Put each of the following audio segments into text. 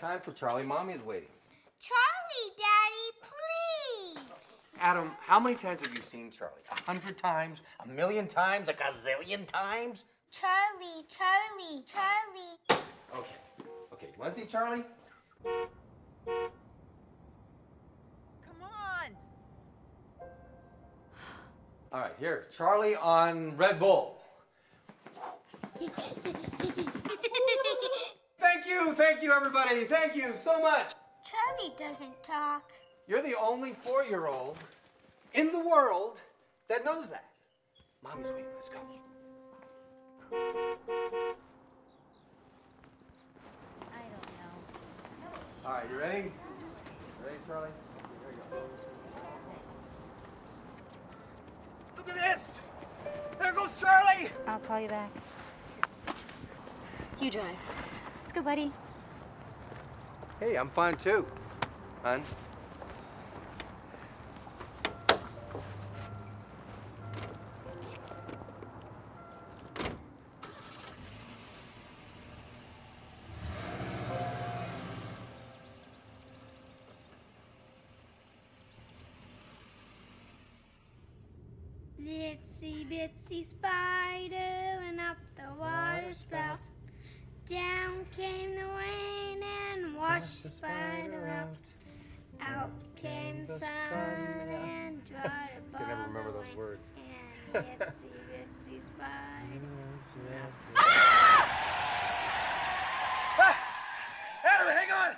time for Charlie. Mommy's waiting. Charlie, Daddy, please. Adam, how many times have you seen Charlie? 100 times? 1,000,000 times? A gazillion times? Charlie, Charlie, Charlie. Okay, you want to see Charlie? Come on. All right, here, Charlie on Red Bull. Thank you, everybody. Thank you so much. Charlie doesn't talk. You're the only 4-year-old in the world that knows that. Mommy's waiting. Let's go. I don't know. All right, you ready? Ready, Charlie? Here we go. Look at this! There goes Charlie! I'll call you back. You drive. Let's go, buddy. Hey, I'm fine too, hon. Itsy bitsy spider went up the water spout. Down came the rain and washed the spider out. Out came the sun and dried up all I can never remember the those rain. words. And itsy bitsy spider. Adam, hang on!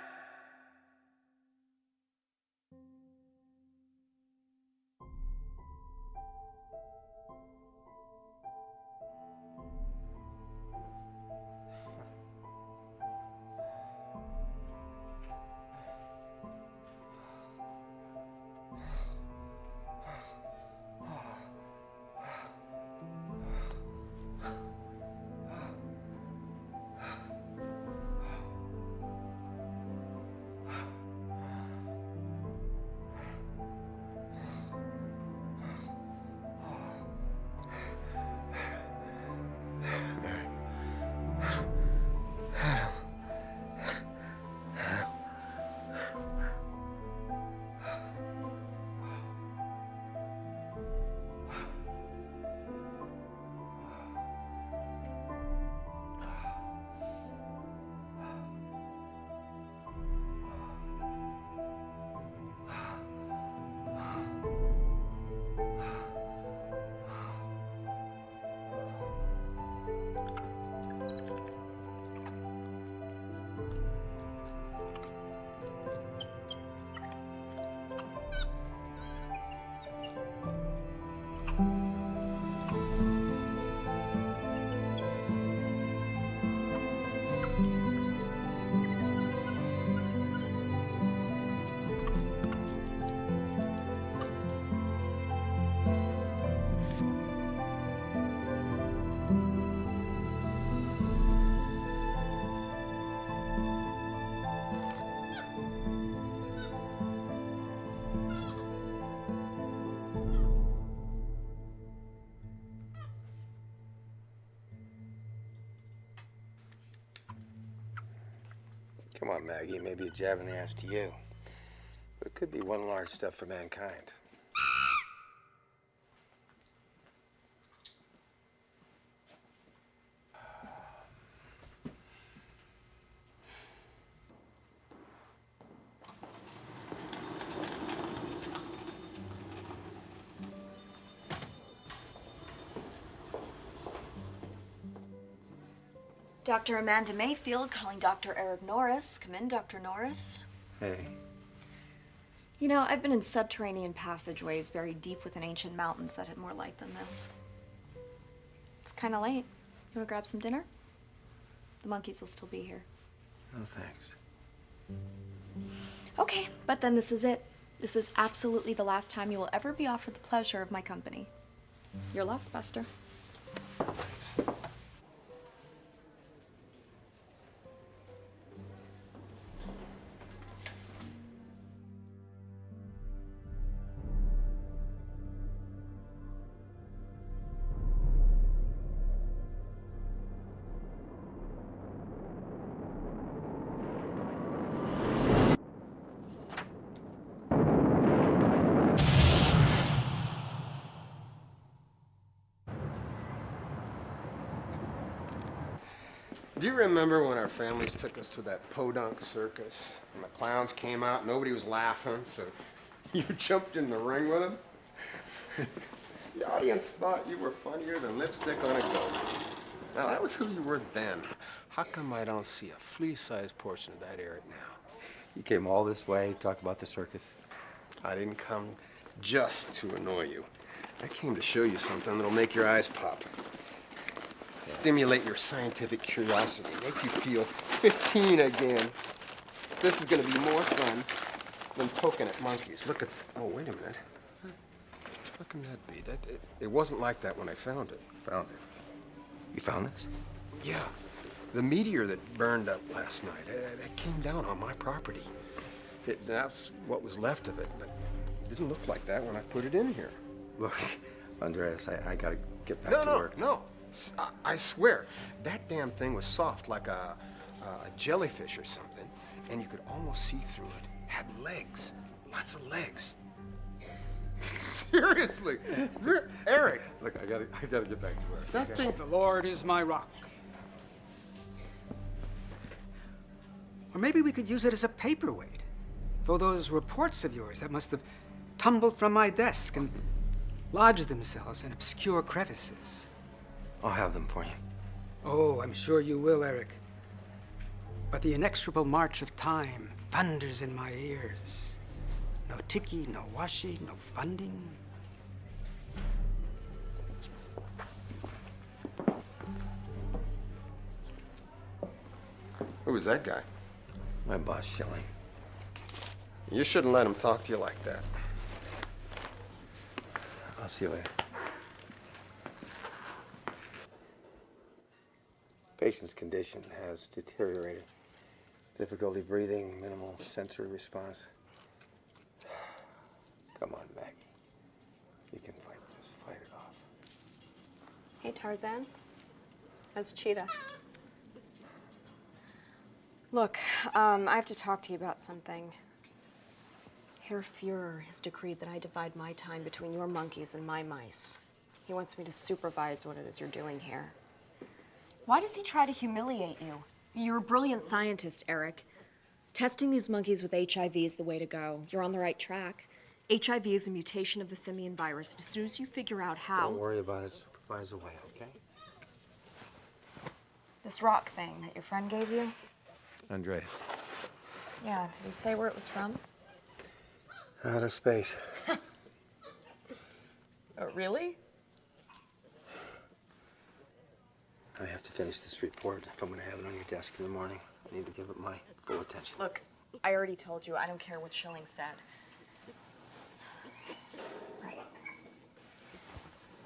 Come on, Maggie. Maybe a jab in the ass to you. But it could be one large step for mankind. Dr. Amanda Mayfield calling Dr. Eric Norris. Come in, Dr. Norris. Hey. You know, I've been in subterranean passageways buried deep within ancient mountains that had more light than this. It's kind of late. You want to grab some dinner? The monkeys will still be here. No, thanks. Okay, but then this is it. This is absolutely the last time you will ever be offered the pleasure of my company. You're lost, Buster. Thanks. Do you remember when our families took us to that podunk circus? And the clowns came out, nobody was laughing, so you jumped in the ring with them? The audience thought you were funnier than lipstick on a goat. Now, that was who you were then. How come I don't see a flea-sized portion of that Eric now? You came all this way to talk about the circus? I didn't come just to annoy you. I came to show you something that'll make your eyes pop. Stimulate your scientific curiosity, make you feel 15 again. This is gonna be more fun than poking at monkeys. Look at, oh, wait a minute. How can that be? It wasn't like that when I found it. Found it. You found this? Yeah, the meteor that burned up last night, it came down on my property. That's what was left of it, but it didn't look like that when I put it in here. Look, Andreas, I gotta get back to work. No. I swear, that damn thing was soft like a jellyfish or something, and you could almost see through it. Had legs, lots of legs. Seriously, Eric. Look, I gotta get back to work. That thing. The Lord is my rock. Or maybe we could use it as a paperweight for those reports of yours that must have tumbled from my desk and lodged themselves in obscure crevices. I'll have them for you. Oh, I'm sure you will, Eric. But the inexorable march of time thunders in my ears. No tiki, no washi, no funding. Who was that guy? My boss, Shelley. You shouldn't let him talk to you like that. I'll see you later. Patient's condition has deteriorated. Difficulty breathing, minimal sensory response. Come on, Maggie. You can fight this. Fight it off. Hey, Tarzan. How's Cheetah? Look, I have to talk to you about something. Herr Fuhrer has decreed that I divide my time between your monkeys and my mice. He wants me to supervise what it is you're doing here. Why does he try to humiliate you? You're a brilliant scientist, Eric. Testing these monkeys with HIV is the way to go. You're on the right track. HIV is a mutation of the simian virus. As soon as you figure out how... Don't worry about it. Supervise away, okay? This rock thing that your friend gave you? Andrea. Yeah, did he say where it was from? Outer space. Oh, really? I have to finish this report if I'm going to have it on your desk in the morning. I need to give it my full attention. Look, I already told you, I don't care what Schilling said. Right.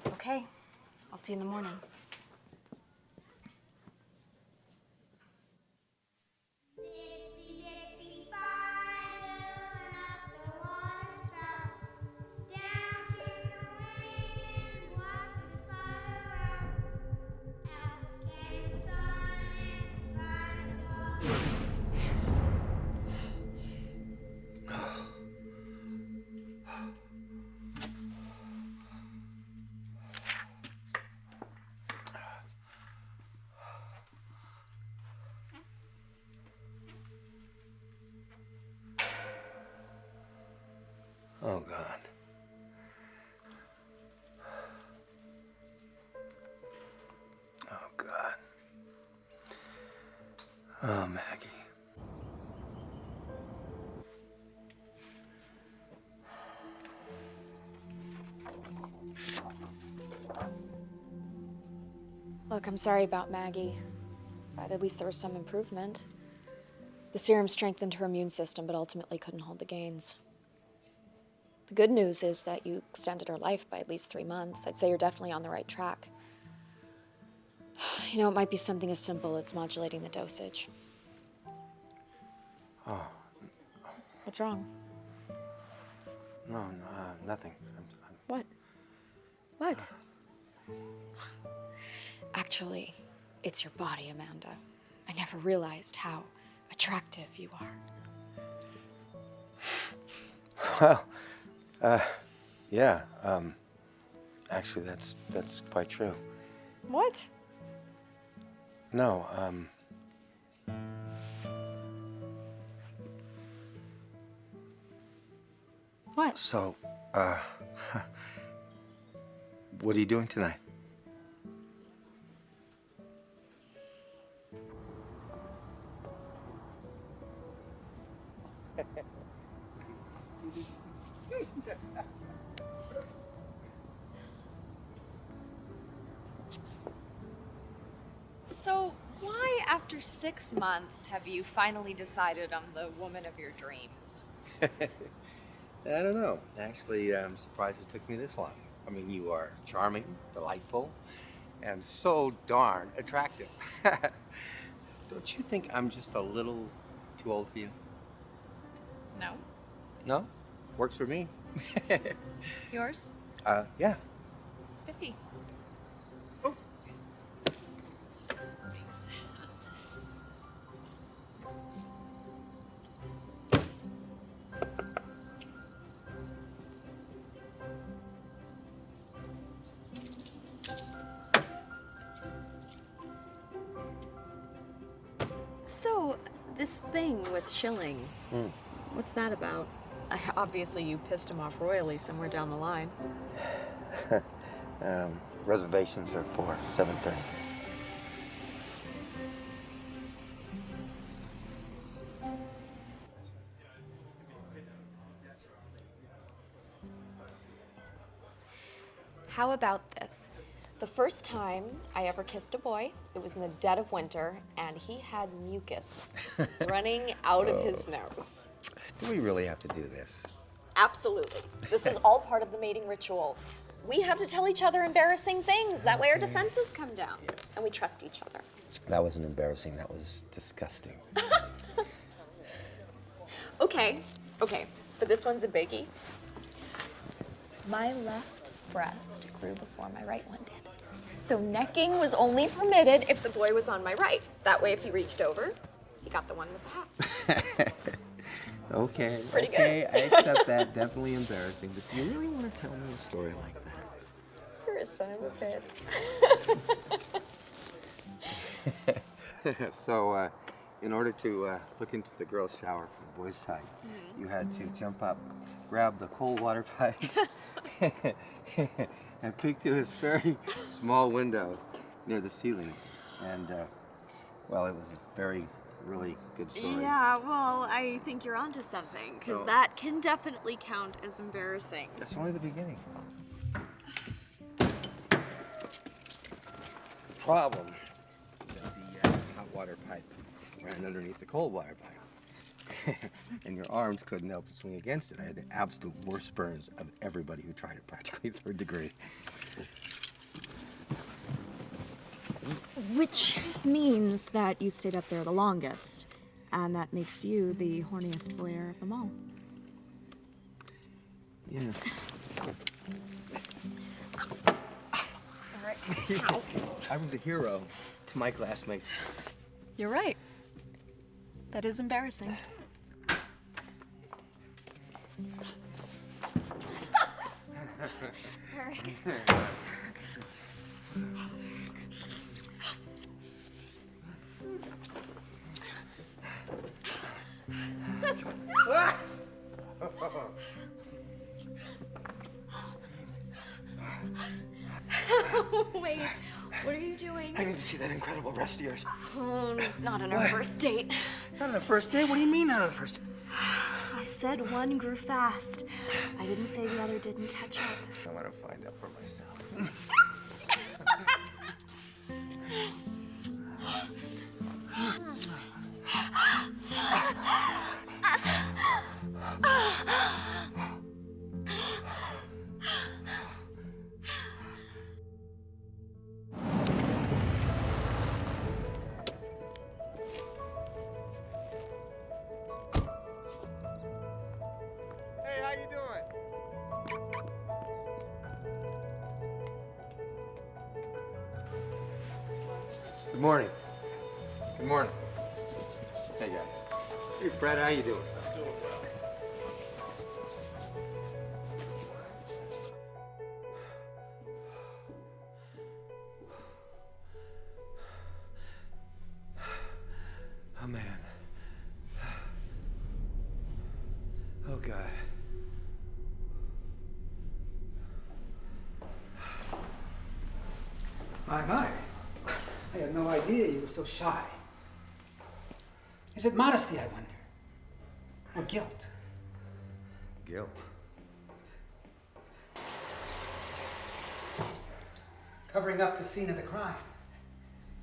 Okay, I'll see you in the morning. Dixie, Dixie, spider went up the water spout. Down came the rain and washed the spider out. Out came the sun and dried it all. Oh, God. Oh, God. Oh, Maggie. Look, I'm sorry about Maggie, but at least there was some improvement. The serum strengthened her immune system, but ultimately couldn't hold the gains. The good news is that you extended her life by at least 3 months. I'd say you're definitely on the right track. You know, it might be something as simple as modulating the dosage. Oh. What's wrong? No, nothing. What? What? Actually, it's your body, Amanda. I never realized how attractive you are. Well, yeah, actually, that's quite true. What? No, What? So, what are you doing tonight? So, why, after 6 months, have you finally decided on the woman of your dreams? I don't know. Actually, I'm surprised it took me this long. I mean, you are charming, delightful, and so darn attractive. Don't you think I'm just a little too old for you? No. No? Works for me. Yours? Yeah. Spiffy. Oh. Thanks. So, this thing with Schilling, what's that about? Obviously, you pissed him off royally somewhere down the line. Reservations are for 7:30. How about this? The first time I ever kissed a boy, it was in the dead of winter, and he had mucus running out of his nose. Do we really have to do this? Absolutely. This is all part of the mating ritual. We have to tell each other embarrassing things. That way our defenses come down, and we trust each other. That wasn't embarrassing. That was disgusting. Okay, but this one's a biggie. My left breast grew before my right one did. So necking was only permitted if the boy was on my right. That way, if he reached over, he got the one with the hat. Okay. Pretty good. Okay, I accept that. Definitely embarrassing. But do you really want to tell me a story like You're a son of a bitch. So, in order to look into the girls' shower from the boys' side, you had to jump up, grab the cold water pipe, and peek through this very small window near the ceiling. And, well, it was a very, really good story. Yeah, well, I think you're onto something, because Oh. that can definitely count as embarrassing. That's only the beginning. The problem is that the hot water pipe ran underneath the cold water pipe. And your arms couldn't help but swing against it. I had the absolute worst burns of everybody who tried it, practically 3rd degree. Which means that you stayed up there the longest, and that makes you the horniest voyeur of them all. Yeah. All right. I was a hero to my classmates. You're right. That is embarrassing. Eric. Wait, what are you doing? I need to see that incredible breast of yours. Oh, not on our first date. Not on the first date? What do you mean not on the first date? I said one grew fast. I didn't say the other didn't catch up. I want to find out for myself. Hey, how you doing? Good morning. Good morning. Hey, guys. Hey, Fred, how you doing? Oh, man. Oh, God. My. I had no idea you were so shy. Is it modesty, I wonder? Or guilt? Guilt. Covering up the scene of the crime.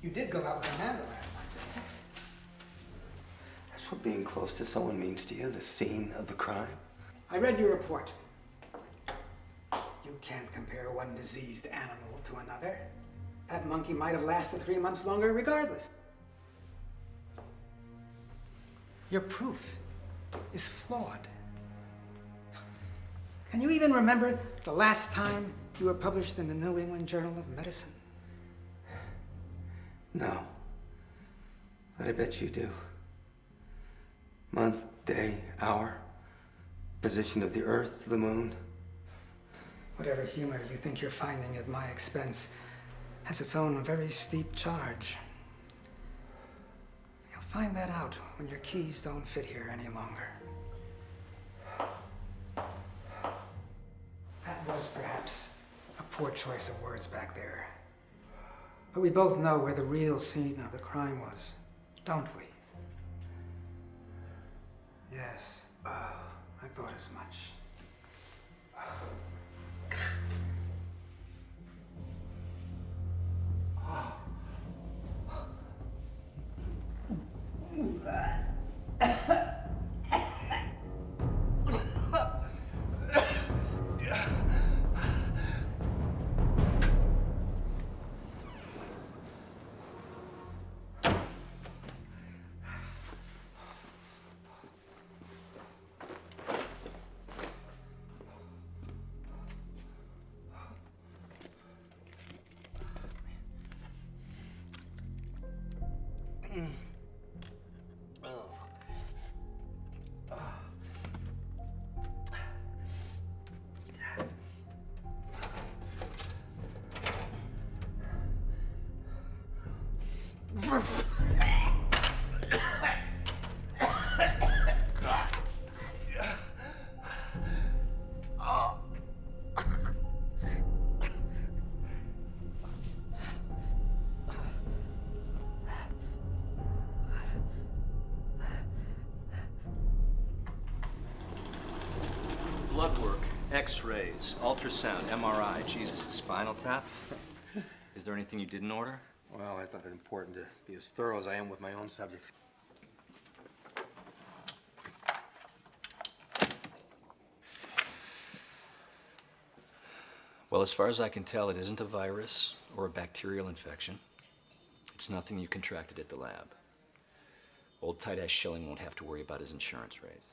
You did go out with Amanda last night, didn't you? That's what being close to someone means to you, the scene of the crime? I read your report. You can't compare one diseased animal to another. That monkey might have lasted 3 months longer regardless. Your proof is flawed. Can you even remember the last time you were published in the New England Journal of Medicine? No. But I bet you do. Month, day, hour, position of the Earth, the moon. Whatever humor you think you're finding at my expense has its own very steep charge. You'll find that out when your keys don't fit here any longer. That was perhaps a poor choice of words back there. But we both know where the real scene of the crime was, don't we? Yes, I thought as much. Blood work, X-rays, ultrasound, MRI, Jesus, a spinal tap. Is there anything you didn't order? Well, I thought it important to be as thorough as I am with my own subject. Well, as far as I can tell, it isn't a virus or a bacterial infection. It's nothing you contracted at the lab. Old tight-ass Schilling won't have to worry about his insurance rates.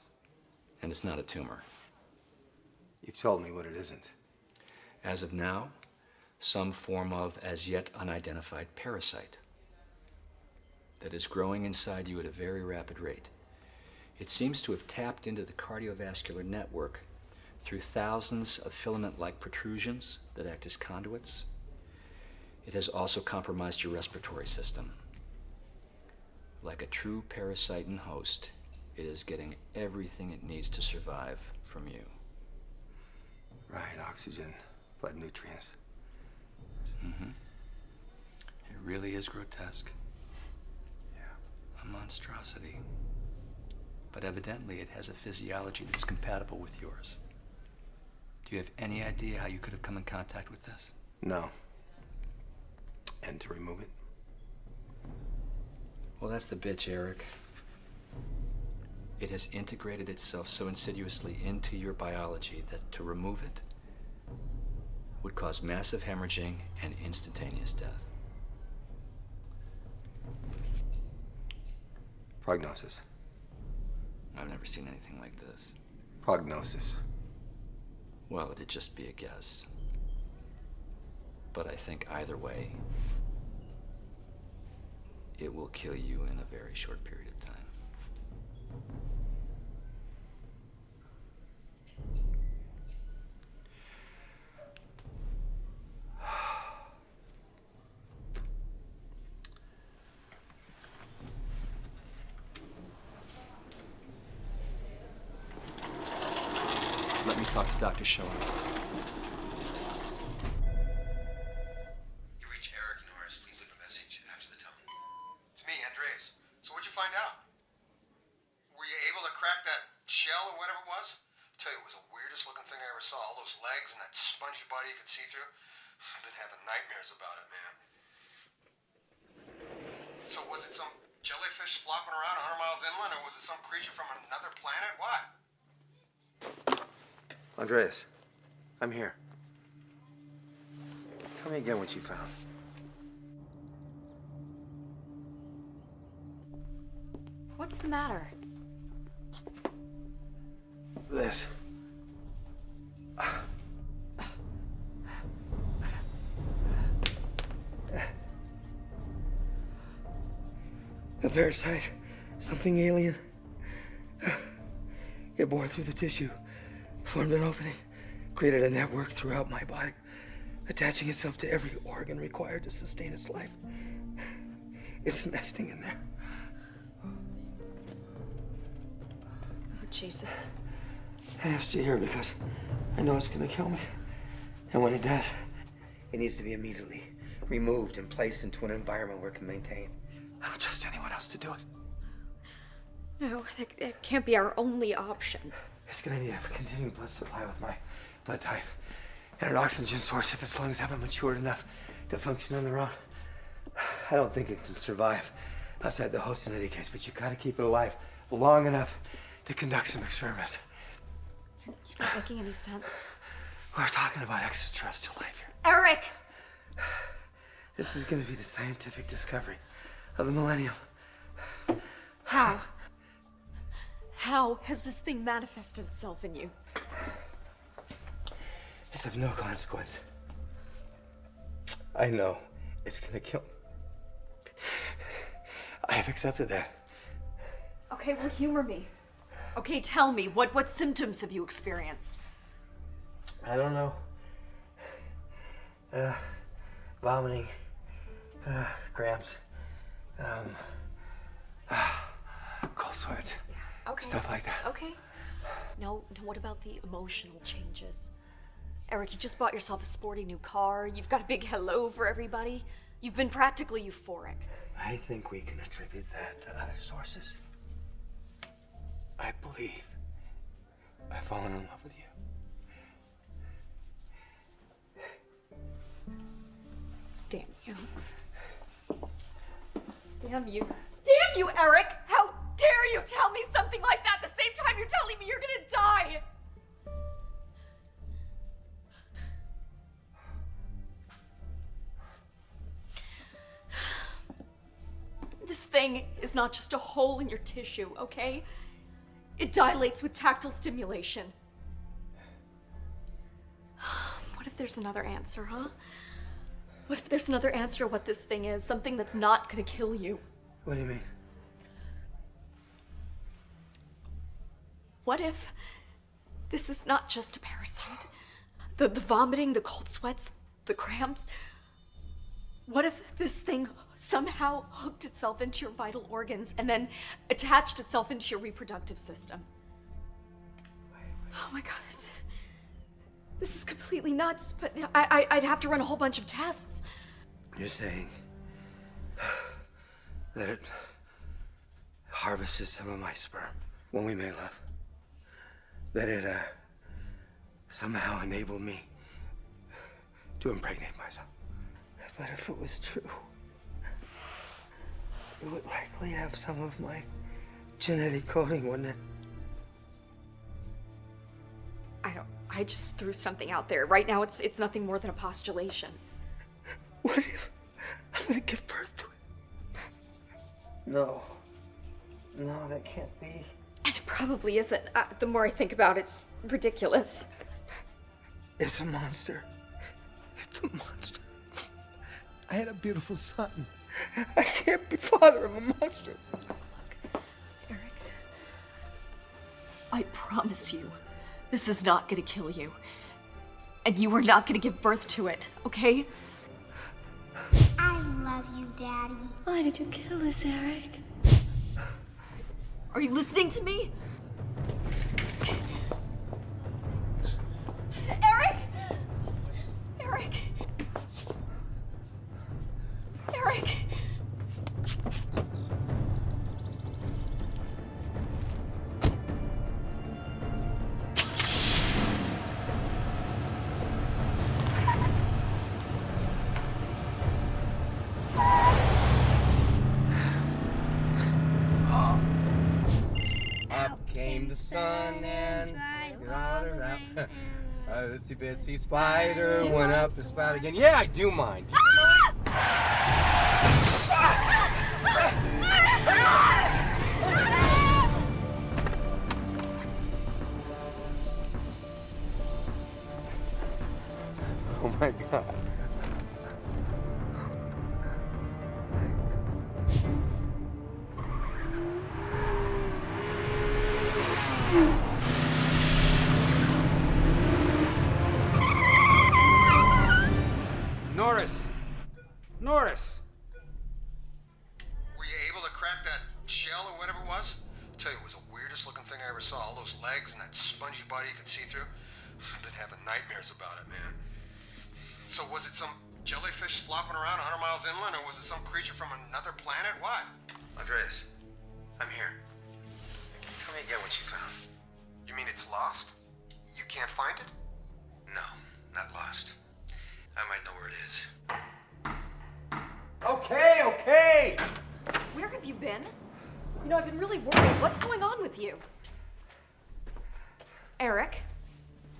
And it's not a tumor. You've told me what it isn't. As of now, some form of as yet unidentified parasite that is growing inside you at a very rapid rate. It seems to have tapped into the cardiovascular network through thousands of filament-like protrusions that act as conduits. It has also compromised your respiratory system. Like a true parasitan host, it is getting everything it needs to survive from you. Right, oxygen, blood nutrients. Mm-hmm. It really is grotesque. Yeah. A monstrosity. But evidently it has a physiology that's compatible with yours. Do you have any idea how you could have come in contact with this? No. And to remove it? Well, that's the bitch, Eric. It has integrated itself so insidiously into your biology that to remove it would cause massive hemorrhaging and instantaneous death. Prognosis. I've never seen anything like this. Prognosis. Well, it'd just be a guess. But I think either way, it will kill you in a very short period of time. Let me talk to Dr. Schilling. You reach Eric nightmares about it, man. So was it some jellyfish flopping around 100 miles inland, or was it some creature from another planet? What? Andreas, I'm here. Tell me again what you found. What's the matter? This. A parasite. Something alien. It bored through the tissue, formed an opening, created a network throughout my body, attaching itself to every organ required to sustain its life. It's nesting in there. Oh, Jesus. I asked you here because I know it's gonna kill me. And when it does, it needs to be immediately removed and placed into an environment where it can maintain. I don't trust anyone else to do it. No, that can't be our only option. It's gonna need a continued blood supply with my blood type. And an oxygen source if its lungs haven't matured enough to function on their own. I don't think it can survive outside the host in any case, but you gotta keep it alive long enough to conduct some experiments. You're not making any sense. We're talking about extraterrestrial life here. Eric! This is gonna be the scientific discovery of the millennium. How? How has this thing manifested itself in you? It's of no consequence. I know it's gonna kill me. I have accepted that. Okay, well, humor me. Okay, tell me, what symptoms have you experienced? I don't know. Vomiting, cramps, cold sweats, Okay. stuff like that. Okay. No, what about the emotional changes? Eric, you just bought yourself a sporty new car. You've got a big hello for everybody. You've been practically euphoric. I think we can attribute that to other sources. I believe I've fallen in love with you. Damn you. Damn you. Damn you, Eric! How dare you tell me something like that at the same time you're telling me you're gonna die? This thing is not just a hole in your tissue, okay? It dilates with tactile stimulation. What if there's another answer, huh? What if there's another answer to what this thing is? Something that's not gonna kill you? What do you mean? What if this is not just a parasite? The vomiting, the cold sweats, the cramps. What if this thing somehow hooked itself into your vital organs and then attached itself into your reproductive system? Oh my God, this is completely nuts, but I'd have to run a whole bunch of tests. You're saying that it harvested some of my sperm when we made love? That it somehow enabled me to impregnate myself? But if it was true, it would likely have some of my genetic coding, wouldn't it? I just threw something out there. Right now, it's nothing more than a postulation. What if I'm gonna give birth to it? No, that can't be. And it probably isn't. The more I think about it, it's ridiculous. It's a monster. It's a monster. I had a beautiful son. I can't be father of a monster. Look, Eric, I promise you, this is not gonna kill you. And you are not gonna give birth to it, okay? I love you, Daddy. Why did you kill us, Eric? Are you listening to me? Eric! Eric! Eric! the sun and you're all around. rain A itsy bitsy spider went up the spout again. Yeah, I do mind. Oh my God. Norris! Norris! Were you able to crack that shell or whatever it was? I tell you, it was the weirdest looking thing I ever saw. All those legs and that spongy body you could see through. I've been having nightmares about it, man. So was it some jellyfish flopping around 100 miles inland, or was it some creature from another planet? What? Andreas, I'm here. Tell me again what you found. You mean it's lost? You can't find it? No, not lost. I might know where it is. Okay. Where have you been? You know, I've been really worried. What's going on with you? Eric?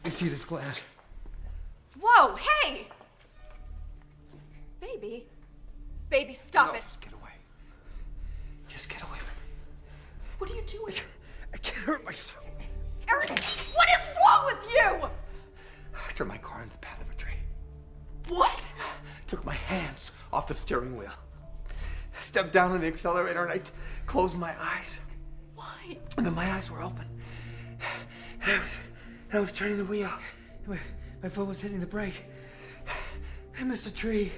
You see this glass? Whoa, hey! Baby. Baby, stop it. Just get away. Just get away from me. What are you doing? I can't hurt myself. Eric, what is wrong with you? I turned my car into the path of a tree. What? Took my hands off the steering wheel. Stepped down on the accelerator and I closed my eyes. Why? And then my eyes were open. And I was turning the wheel. My foot was hitting the brake. I missed a tree.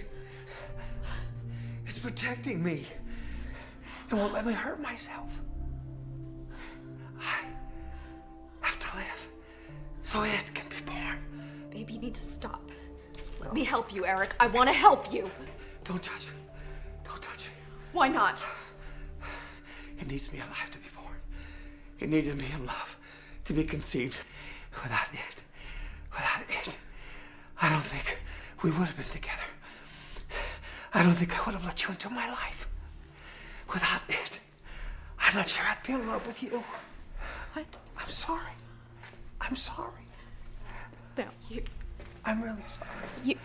It's protecting me. It won't let me hurt myself. I have to live so it can be born. Baby, you need to stop. Let me help you, Eric. I want to help you. Don't touch me. Don't touch me. Why not? It needs to be alive to be born. It needed me in love to be conceived. Without it, I don't think we would have been together. I don't think I would have let you into my life. Without it, I'm not sure I'd be in love with you. What? I'm sorry. I'm sorry. No, you... I'm really sorry. You...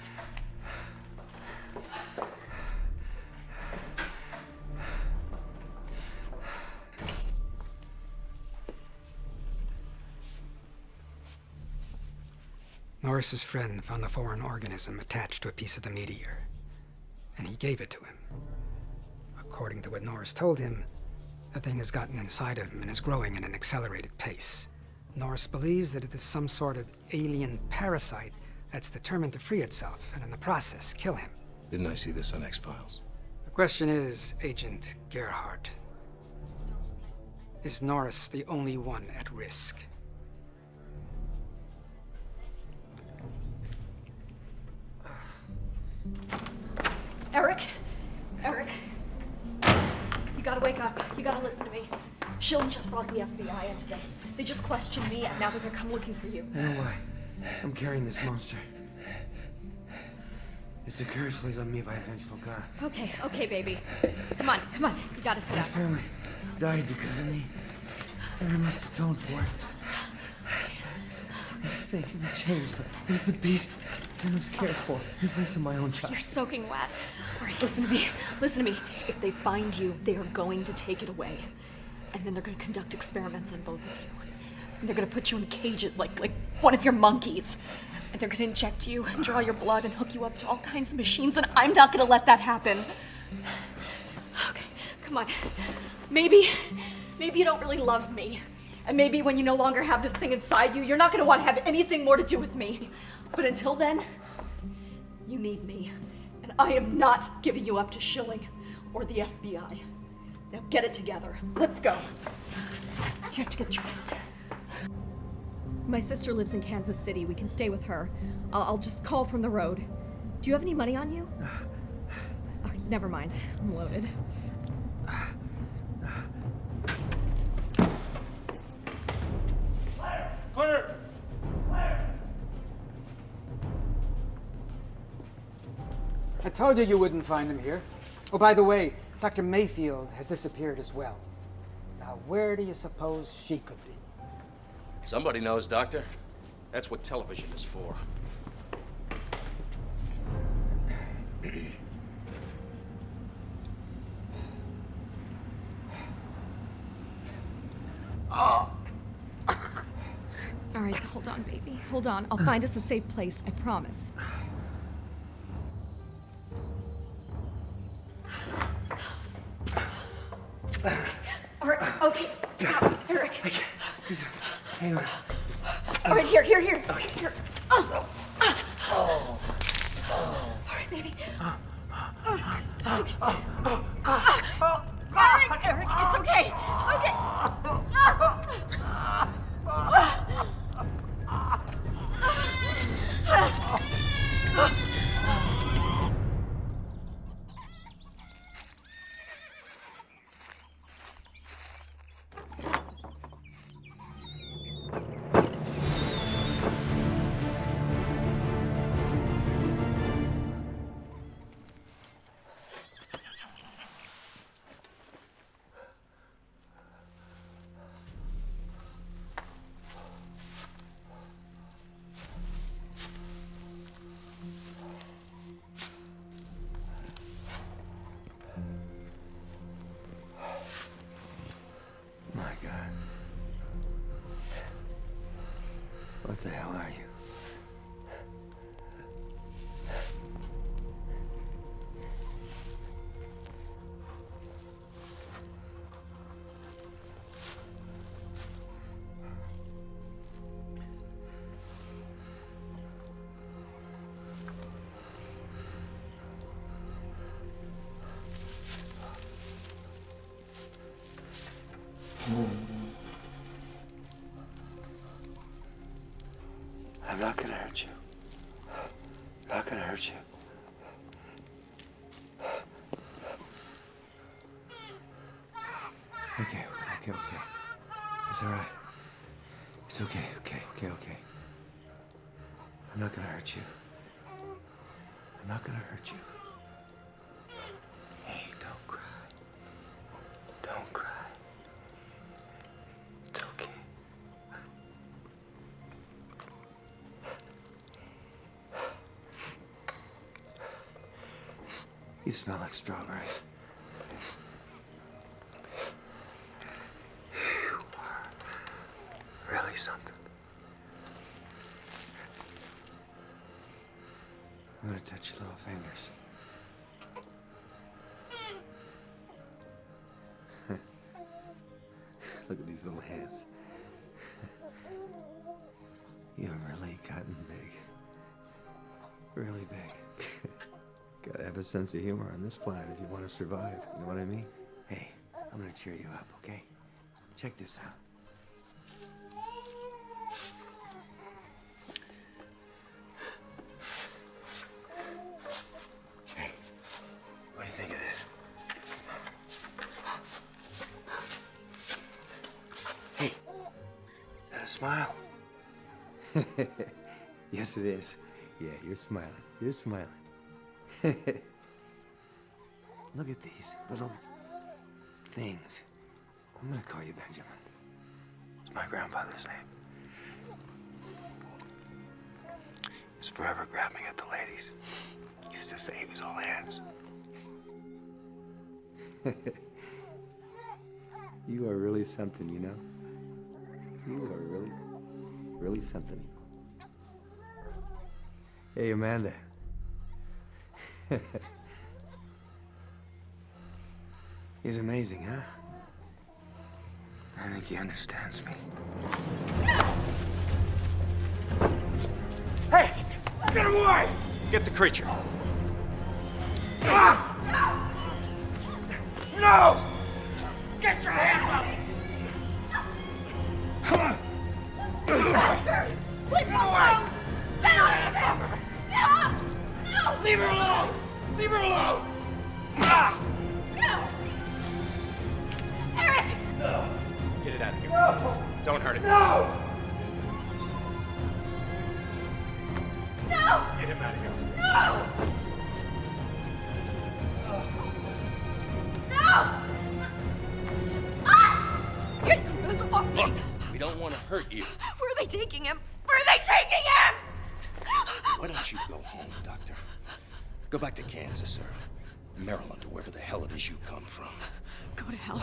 Norris's friend found a foreign organism attached to a piece of the meteor, and he gave it to him. According to what Norris told him, the thing has gotten inside of him and is growing at an accelerated pace. Norris believes that it is some sort of alien parasite that's determined to free itself and in the process kill him. Didn't I see this on X-Files? The question is, Agent Gerhardt, is Norris the only one at risk? Eric? You gotta wake up. You gotta listen to me. Schilling just brought the FBI into this. They just questioned me, and now they're gonna come looking for you. I know why. I'm carrying this monster. It's the curse laid on me by a vengeful God. Okay, baby. Come on. You gotta sit My up. family died because of me, and I must atone for it. This thing, the change, is the beast I must care for in place of my own child. You're soaking wet. All right, listen to me. If they find you, they are going to take it away. And then they're going to conduct experiments on both of you. And they're going to put you in cages like one of your monkeys. And they're going to inject you and draw your blood and hook you up to all kinds of machines, and I'm not going to let that happen. Okay, come on. Maybe you don't really love me. And maybe when you no longer have this thing inside you, you're not going to want to have anything more to do with me. But until then, you need me. And I am not giving you up to Schilling or the FBI. Now get it together. Let's go. You have to get dressed. My sister lives in Kansas City. We can stay with her. I'll just call from the road. Do you have any money on you? Oh, never mind. I'm loaded. Clear! I told you wouldn't find him here. Oh, by the way, Dr. Mayfield has disappeared as well. Now, where do you suppose she could be? Somebody knows, Doctor. That's what television is for. All right, hold on, baby. Hold on. I'll find us a safe place, I promise. All right, okay. Eric. Just hang on. All right, here. Here. Here. Oh. All right, baby. Eric, it's okay. It's okay. My God. What the hell are you? I'm not gonna hurt you. I'm not gonna hurt you. Okay. It's all right. It's okay. Okay. I'm not gonna hurt you. I'm not gonna hurt you. Hey, don't cry. Don't cry. It's okay. You smell like strawberries. You are really something. I'm gonna touch your little fingers. Look at these little hands. You've really gotten big. Really big. Gotta have a sense of humor on this planet if you want to survive. You know what I mean? Hey, I'm gonna cheer you up, okay? Check this out. Hey, what do you think of this? Hey, is that a smile? Yes, it is. Yeah, you're smiling. You're smiling. Look at these little things. I'm gonna call you Benjamin. It's my grandfather's name. He's forever grabbing at the ladies. Used to say he was all hands. You are really something, you know? You are really something. Hey, Amanda. He's amazing, huh? I think he understands me. Hey! Get him away! Get the creature. Ah! No! Get your hands up! Bastard! Leave her alone! Get off of him! Get off! No! Leave her alone! Leave her alone! Ah! No! Eric! Get it out of here. No! Don't hurt it. No! No! Get him out of here. No! No! Ah! Get your hands off me! Look, we don't want to hurt you. are they taking him? Where are they taking him? Why don't you go home, Doctor? Go back to Kansas or Maryland or wherever the hell it is you come from. Go to hell.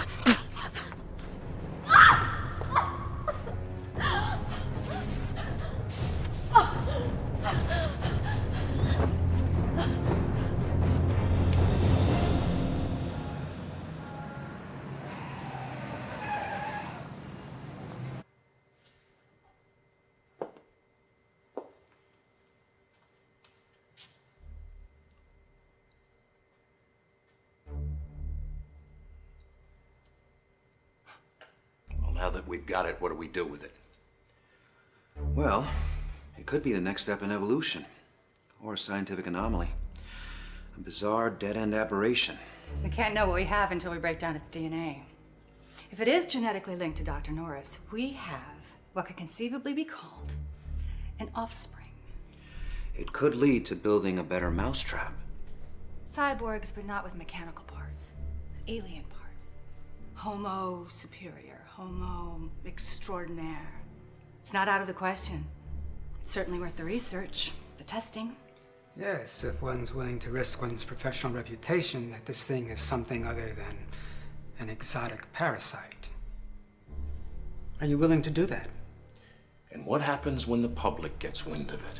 Well, now that we've got it, what do we do with it? Well, it could be the next step in evolution, or a scientific anomaly. A bizarre, dead-end aberration. We can't know what we have until we break down its DNA. If it is genetically linked to Dr. Norris, we have what could conceivably be called an offspring. It could lead to building a better mousetrap. Cyborgs, but not with mechanical parts, alien parts. Homo superior, Homo extraordinaire. It's not out of the question. It's certainly worth the research, the testing. Yes, if one's willing to risk one's professional reputation that this thing is something other than an exotic parasite. Are you willing to do that? And what happens when the public gets wind of it?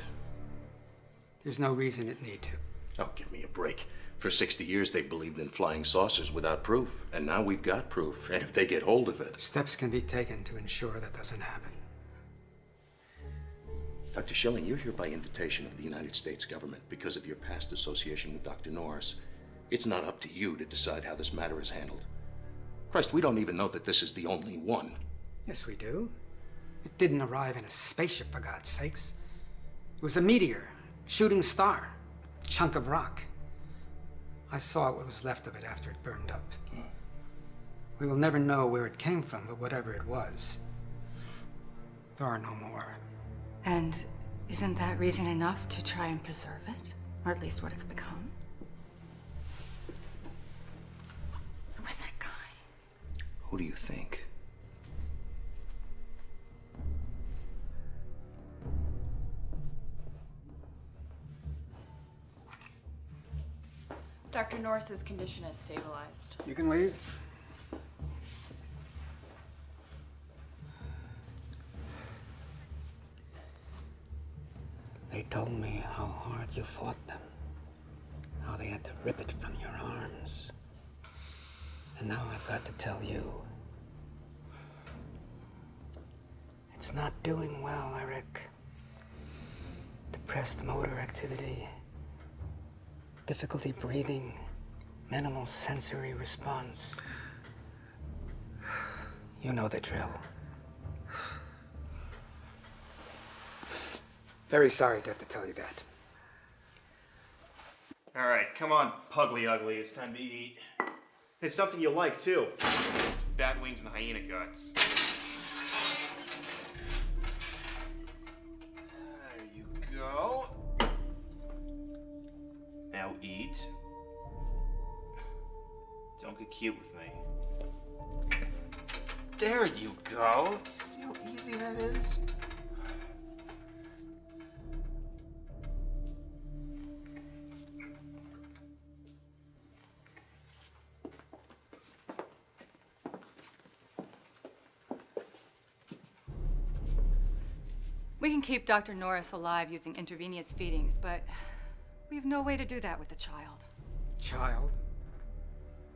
There's no reason it need to. Oh, give me a break. For 60 years, they believed in flying saucers without proof. And now we've got proof. And if they get hold of it... Steps can be taken to ensure that doesn't happen. Dr. Schilling, you're here by invitation of the United States government because of your past association with Dr. Norris. It's not up to you to decide how this matter is handled. Christ, we don't even know that this is the only one. Yes, we do. It didn't arrive in a spaceship, for God's sakes. It was a meteor, a shooting star, a chunk of rock. I saw what was left of it after it burned up. We will never know where it came from, but whatever it was, there are no more. And isn't that reason enough to try and preserve it? Or at least what it's become? Who was that guy? Who do you think? Dr. Norris's condition is stabilized. You can leave. They told me how hard you fought them, how they had to rip it from your arms. And now I've got to tell you, it's not doing well, Eric. Depressed motor activity, difficulty breathing, minimal sensory response. You know the drill. Very sorry to have to tell you that. All right, come on, Pugly Ugly. It's time to eat. It's something you like, too. It's bat wings and hyena guts. There you go. Now eat. Don't get cute with me. There you go. See how easy that is? We can keep Dr. Norris alive using intravenous feedings, but we have no way to do that with the child. Child?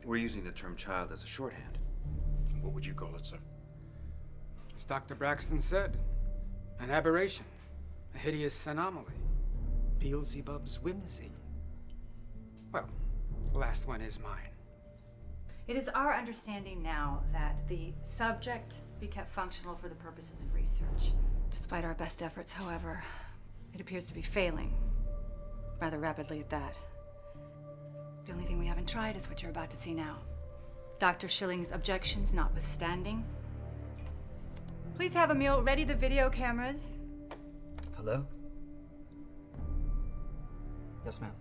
We're using the term child as a shorthand. What would you call it, sir? As Dr. Braxton said, an aberration, a hideous anomaly, Beelzebub's whimsy. Well, the last one is mine. It is our understanding now that the subject be kept functional for the purposes of research. Despite our best efforts, however, it appears to be failing, rather rapidly at that. The only thing we haven't tried is what you're about to see now. Dr. Schilling's objections notwithstanding. Please have Emil ready the video cameras. Hello? Yes, ma'am.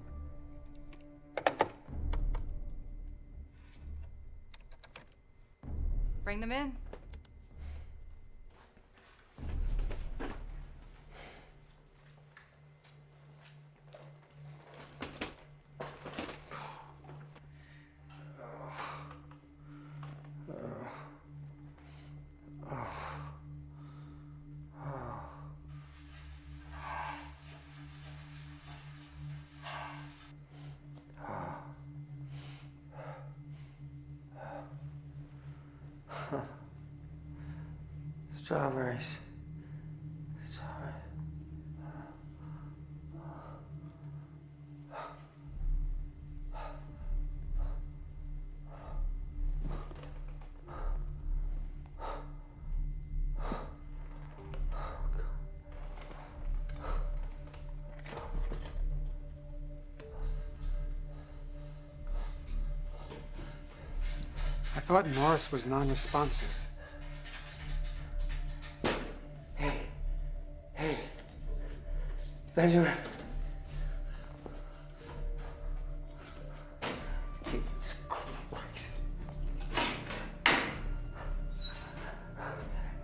Bring them in. Strawberries. Strawberries. I thought Norris was non-responsive. Hey, Benjamin. Jesus Christ.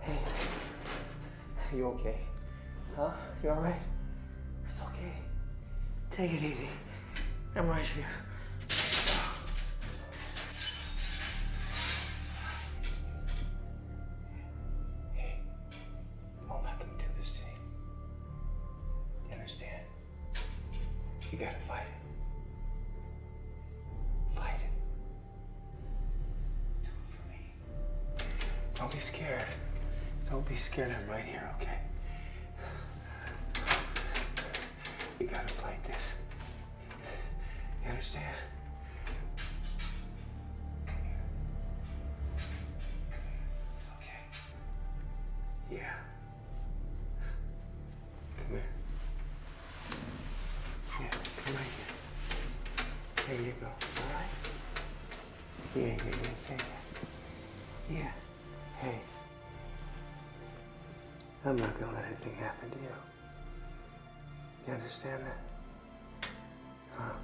Hey, you okay? Huh? You all right? It's okay. Take it easy. I'm right here. You gotta fight it. Fight it. Do it for me. Don't be scared. Don't be scared. I'm right here, okay? You gotta fight this. You understand? It's okay. Yeah. Come here. Yeah, come right here. There you go. All right? Yeah. Yeah. Hey. I'm not gonna let anything happen to you. You understand that? Huh?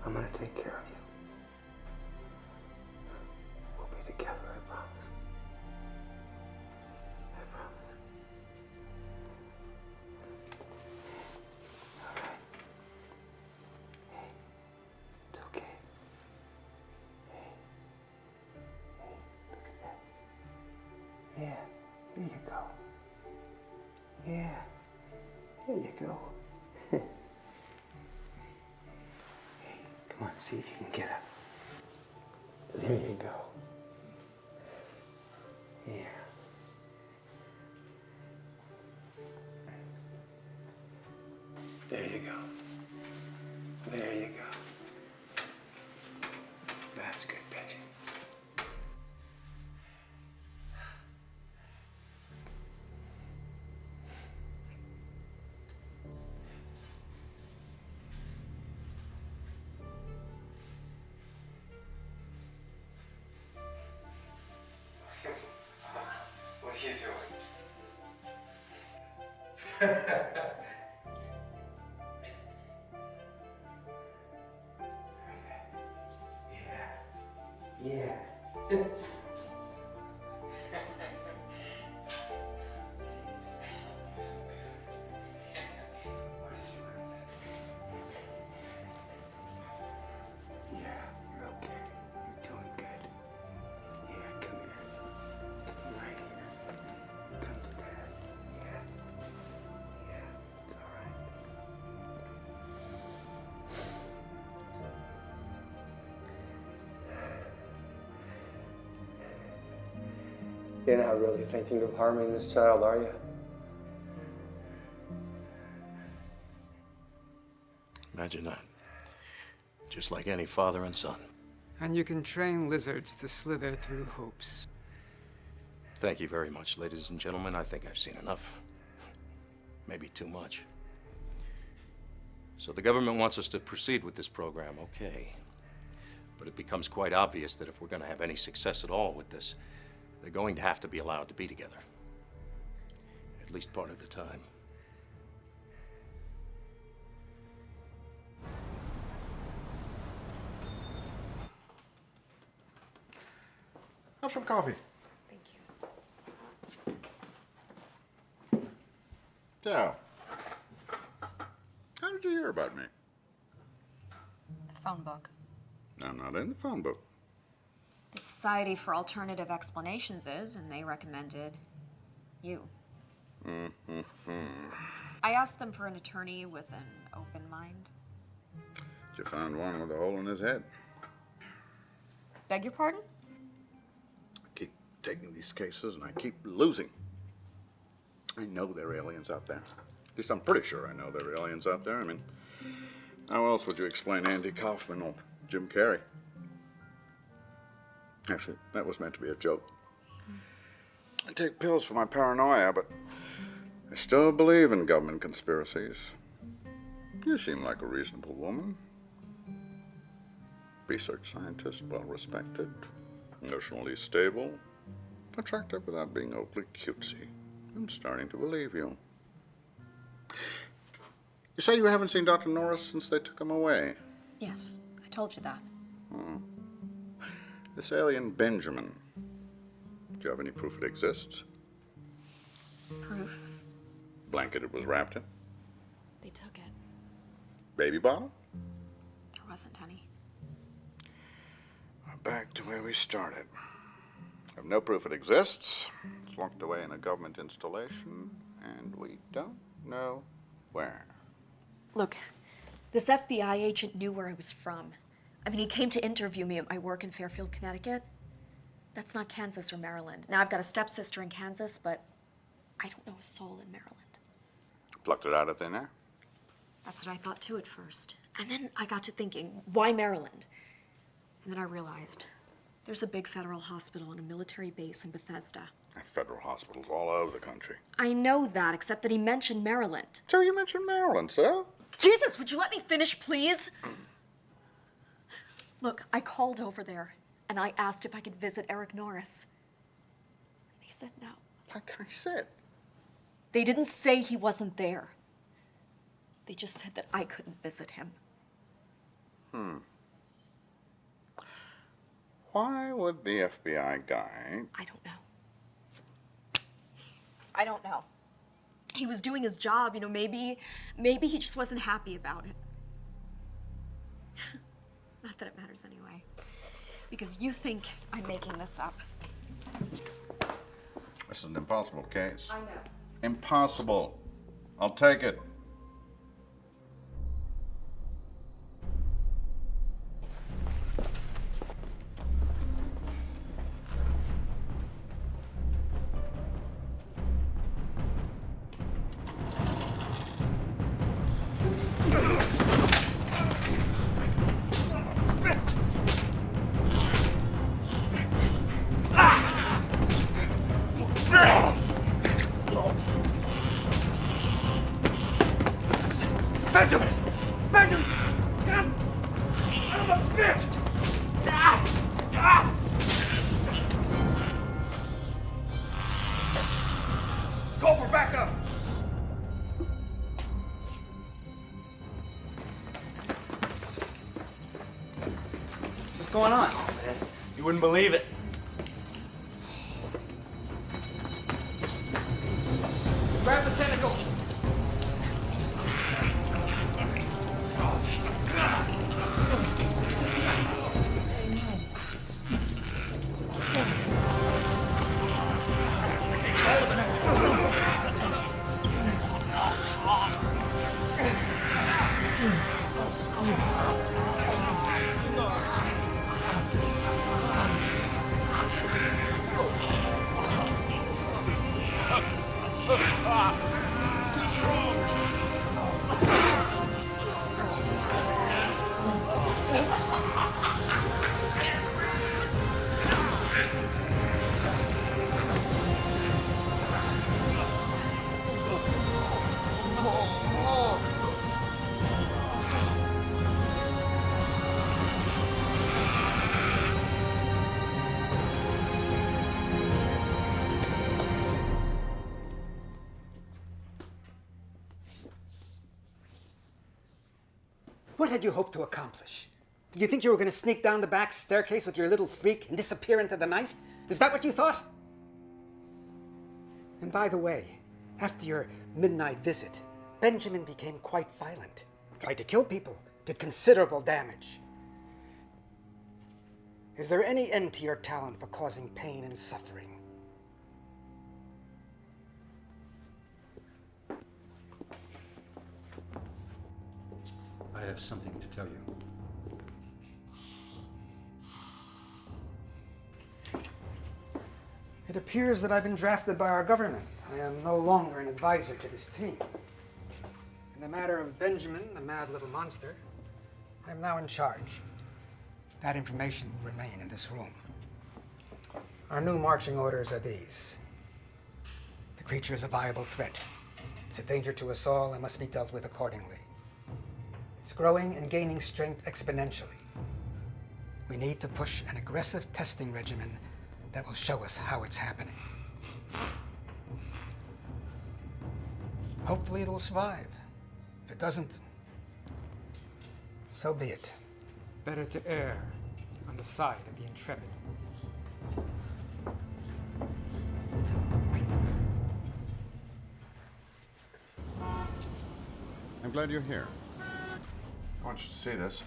I'm gonna take care of you. We'll be together, I promise. I promise. All right. Hey, it's okay. Hey, look at that. Yeah, here you go. Yeah, there you go. Hey, come on, see if you can get up. There you go. Yeah. There you go. There you go. That's good, Benji. What are you doing? Yeah. Yeah, you're okay. You're doing good. Yeah, come here. Come right here. Come to Dad. Yeah. Yeah, it's all right. You're not really thinking of harming this child, are you? Imagine that. Just like any father and son. And you can train lizards to slither through hoops. Thank you very much, ladies and gentlemen. I think I've seen enough. Maybe too much. So the government wants us to proceed with this program, okay. But it becomes quite obvious that if we're going to have any success at all with this, they're going to have to be allowed to be together. At least part of the time. Have some coffee. Thank you. So, how did you hear about me? The phone book. I'm not in the phone book. The Society for Alternative Explanations is, and they recommended you. I asked them for an attorney with an open mind. Did you find one with a hole in his head? Beg your pardon? taking these cases and I keep losing. I know there are aliens out there. At least I'm pretty sure I know there are aliens out there. I mean, how else would you explain Andy Kaufman or Jim Carrey? Actually, that was meant to be a joke. I take pills for my paranoia, but I still believe in government conspiracies. You seem like a reasonable woman. Research scientist, well respected, emotionally stable, attractive without being overly cutesy. I'm starting to believe you. You say you haven't seen Dr. Norris since they took him away? Yes, I told you that. This alien Benjamin, do you have any proof it exists? Proof? Blanket it was wrapped in? They took it. Baby bottle? There wasn't any. We're back to where we started. I have no proof it exists. It's locked away in a government installation, and we don't know where. Look, this FBI agent knew where I was from. I mean, he came to interview me at my work in Fairfield, Connecticut. That's not Kansas or Maryland. Now, I've got a stepsister in Kansas, but I don't know a soul in Maryland. Plucked it out of thin air? That's what I thought too at first. And then I got to thinking, why Maryland? And then I realized there's a big federal hospital and a military base in Bethesda. Federal hospitals all over the country. I know that, except that he mentioned Maryland. So you mentioned Maryland, sir? Jesus, would you let me finish, please? Look, I called over there, and I asked if I could visit Eric Norris. They said no. Like I said. They didn't say he wasn't there. They just said that I couldn't visit him. Why would the FBI guy... I don't know. I don't know. He was doing his job, you know, maybe he just wasn't happy about it. Not that it matters anyway. Because you think I'm making this up. This is an impossible case. I know. Impossible. I'll take it. Benjamin! Benjamin! God! Son of a bitch! Call for backup! What's going on? You wouldn't believe it. Grab the tentacles! What had you hoped to accomplish? Did you think you were going to sneak down the back staircase with your little freak and disappear into the night? Is that what you thought? And by the way, after your midnight visit, Benjamin became quite violent. Tried to kill people, did considerable damage. Is there any end to your talent for causing pain and suffering? I have something to tell you. It appears that I've been drafted by our government. I am no longer an advisor to this team. In the matter of Benjamin, the mad little monster, I am now in charge. That information will remain in this room. Our new marching orders are these. The creature is a viable threat. It's a danger to us all and must be dealt with accordingly. It's growing and gaining strength exponentially. We need to push an aggressive testing regimen that will show us how it's happening. Hopefully it'll survive. If it doesn't, so be it. Better to err on the side of the intrepid. I'm glad you're here. I want you to see this.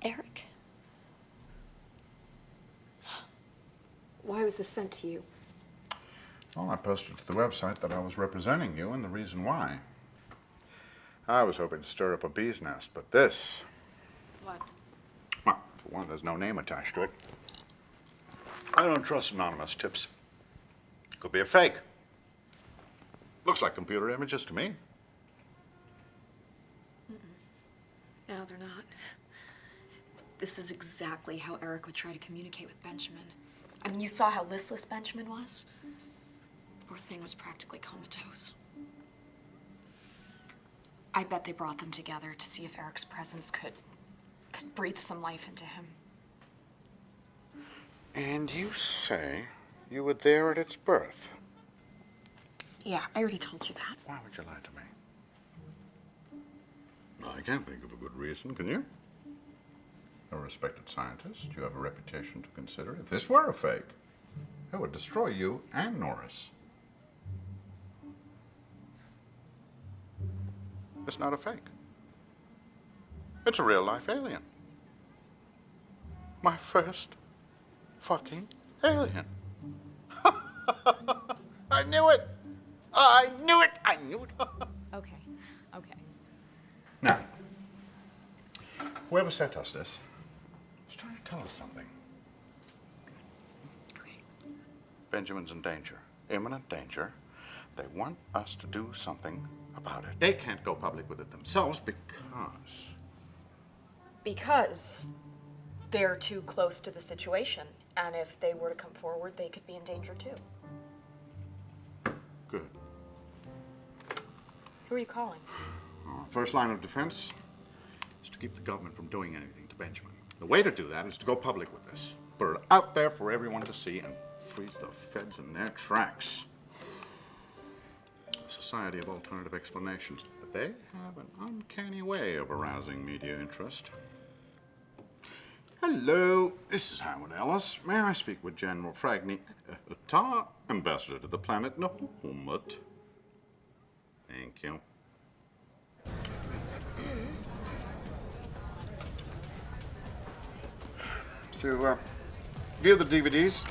Eric? Why was this sent to you? Well, I posted to the website that I was representing you and the reason why. I was hoping to stir up a bee's nest, but this... What? Well, for one, there's no name attached to it. I don't trust anonymous tips. Could be a fake. Looks like computer images to me. No, they're not. This is exactly how Eric would try to communicate with Benjamin. I mean, you saw how listless Benjamin was? Poor thing was practically comatose. I bet they brought them together to see if Eric's presence could breathe some life into him. And you say you were there at its birth? Yeah, I already told you that. Why would you lie to me? I can't think of a good reason, can you? A respected scientist, you have a reputation to consider. If this were a fake, it would destroy you and Norris. It's not a fake. It's a real-life alien. My first fucking alien. I knew it! I knew it! I knew it! Okay, okay. Now, whoever sent us this was trying to tell us something. Okay. Benjamin's in danger, imminent danger. They want us to do something about it. They can't go public with it themselves Because they're too close to the situation, and if they were to come forward, they could be in danger too. Good. Who are you calling? First line of defense is to keep the government from doing anything to Benjamin. The way to do that is to go public with this. Put it out there for everyone to see and freeze the feds in their tracks. A society of alternative explanations. But they have an uncanny way of arousing media interest. Hello, this is Howard Ellis. May I speak with General Fragny, Tar, Ambassador to the planet Nahumut? Thank you. So, view the DVDs,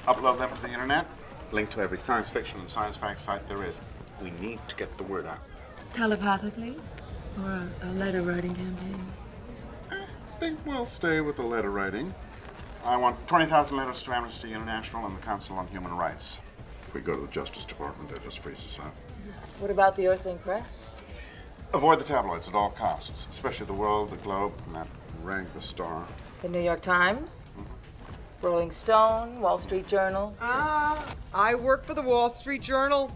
upload them to the internet, link to every science fiction and science fact site there is. We need to get the word out. Telepathically? Or a letter writing campaign? I think we'll stay with the letter writing. I want 20,000 letters to Amnesty International and the Council on Human Rights. If we go to the Justice Department, they'll just freeze us out. What about the Earthling Press? Avoid the tabloids at all costs, especially the World, the Globe, and that rag the Star. The New York Times? Rolling Stone? Wall Street Journal? I work for the Wall Street Journal.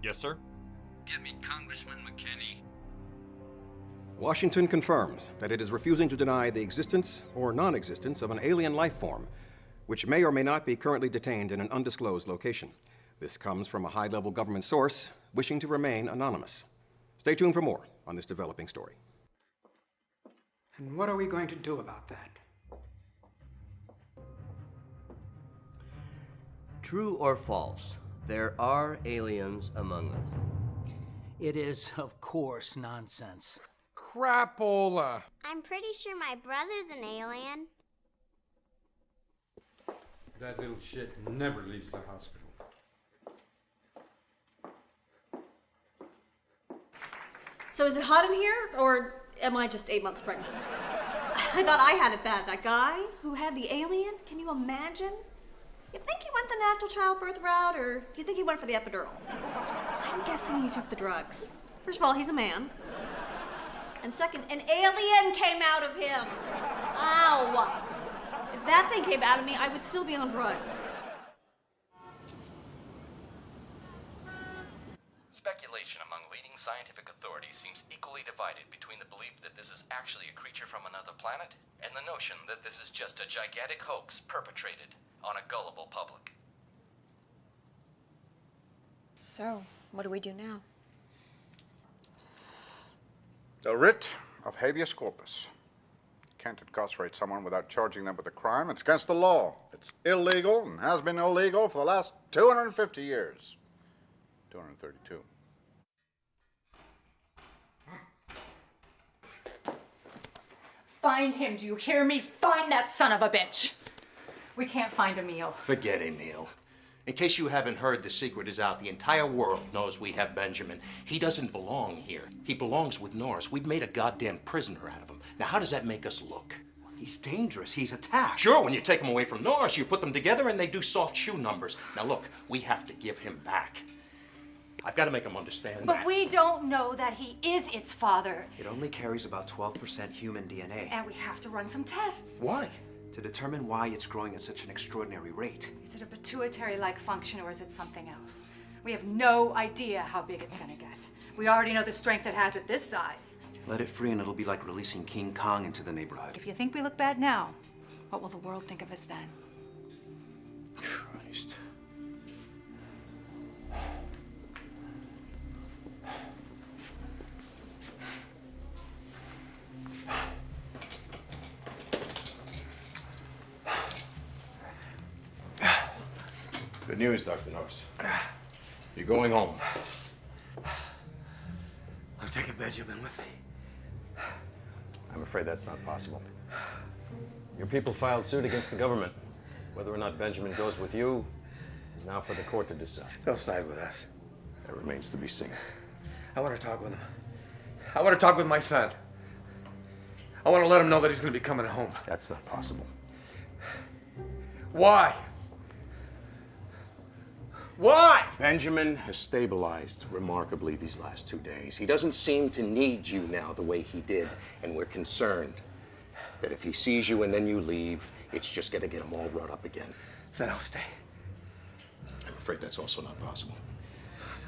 Yes, sir? Get me Congressman McKinney. Washington confirms that it is refusing to deny the existence or non-existence of an alien life form, which may or may not be currently detained in an undisclosed location. This comes from a high-level government source wishing to remain anonymous. Stay tuned for more on this developing story. And what are we going to do about that? True or false? There are aliens among us. It is, of course, nonsense. Crapola. I'm pretty sure my brother's an alien. That little shit never leaves the hospital. So is it hot in here, or am I just 8 months pregnant? I thought I had it bad. That guy who had the alien, can you imagine? You think he went the natural childbirth route, or do you think he went for the epidural? I'm guessing he took the drugs. First of all, he's a man. And second, an alien came out of him. Ow! If that thing came out of me, I would still be on drugs. Speculation among leading scientific authorities seems equally divided between the belief that this is actually a creature from another planet and the notion that this is just a gigantic hoax perpetrated on a gullible public. So, what do we do now? The writ of habeas corpus. You can't incarcerate someone without charging them with a crime. It's against the law. It's illegal and has been illegal for the last 250 years. 232. Find him, do you hear me? Find that son of a bitch! We can't find Emil. Forget Emil. In case you haven't heard, the secret is out. The entire world knows we have Benjamin. He doesn't belong here. He belongs with Norris. We've made a goddamn prisoner out of him. Now, how does that make us look? He's dangerous. He's attacked. Sure, when you take him away from Norris, you put them together and they do soft shoe numbers. Now, look, we have to give him back. I've got to make him understand that. But we don't know that he is its father. It only carries about 12% human DNA. And we have to run some tests. Why? To determine why it's growing at such an extraordinary rate. Is it a pituitary-like function or is it something else? We have no idea how big it's gonna get. We already know the strength it has at this size. Let it free and it'll be like releasing King Kong into the neighborhood. If you think we look bad now, what will the world think of us then? Christ. Good news, Dr. Norris. You're going home. I'm taking Benjamin with me. I'm afraid that's not possible. Your people filed suit against the government. Whether or not Benjamin goes with you is now for the court to decide. They'll side with us. That remains to be seen. I want to talk with him. I want to talk with my son. I want to let him know that he's going to be coming home. That's not possible. Why? Why? Benjamin has stabilized remarkably these last 2 days. He doesn't seem to need you now the way he did, and we're concerned that if he sees you and then you leave, it's just gonna get him all wrought up again. Then I'll stay. I'm afraid that's also not possible.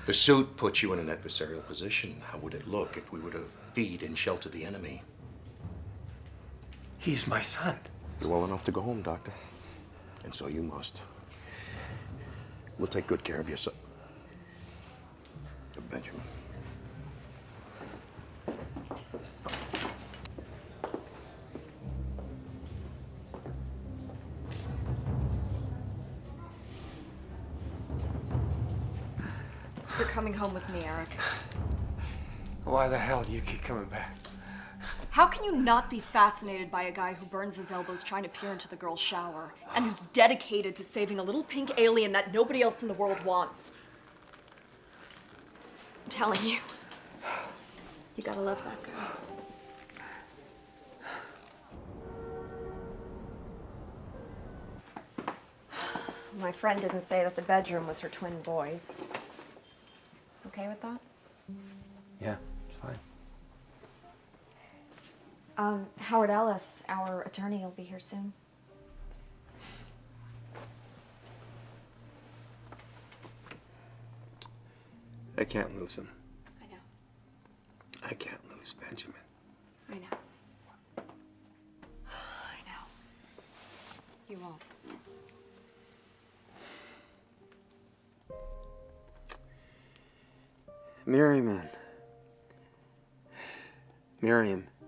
The suit puts you in an adversarial position. How would it look if we were to feed and shelter the enemy? He's my son. You're well enough to go home, Doctor. And so you must. We'll take good care of your son. Benjamin. You're coming home with me, Eric. Why the hell do you keep coming back? How can you not be fascinated by a guy who burns his elbows trying to peer into the girl's shower and who's dedicated to saving a little pink alien that nobody else in the world wants? I'm telling you, you gotta love that guy. My friend didn't say that the bedroom was her twin boys. Okay with that? Yeah, it's fine. Howard Ellis, our attorney, will be here soon. I can't lose him. I know. I can't lose Benjamin. I know. I know. You won't. Miriam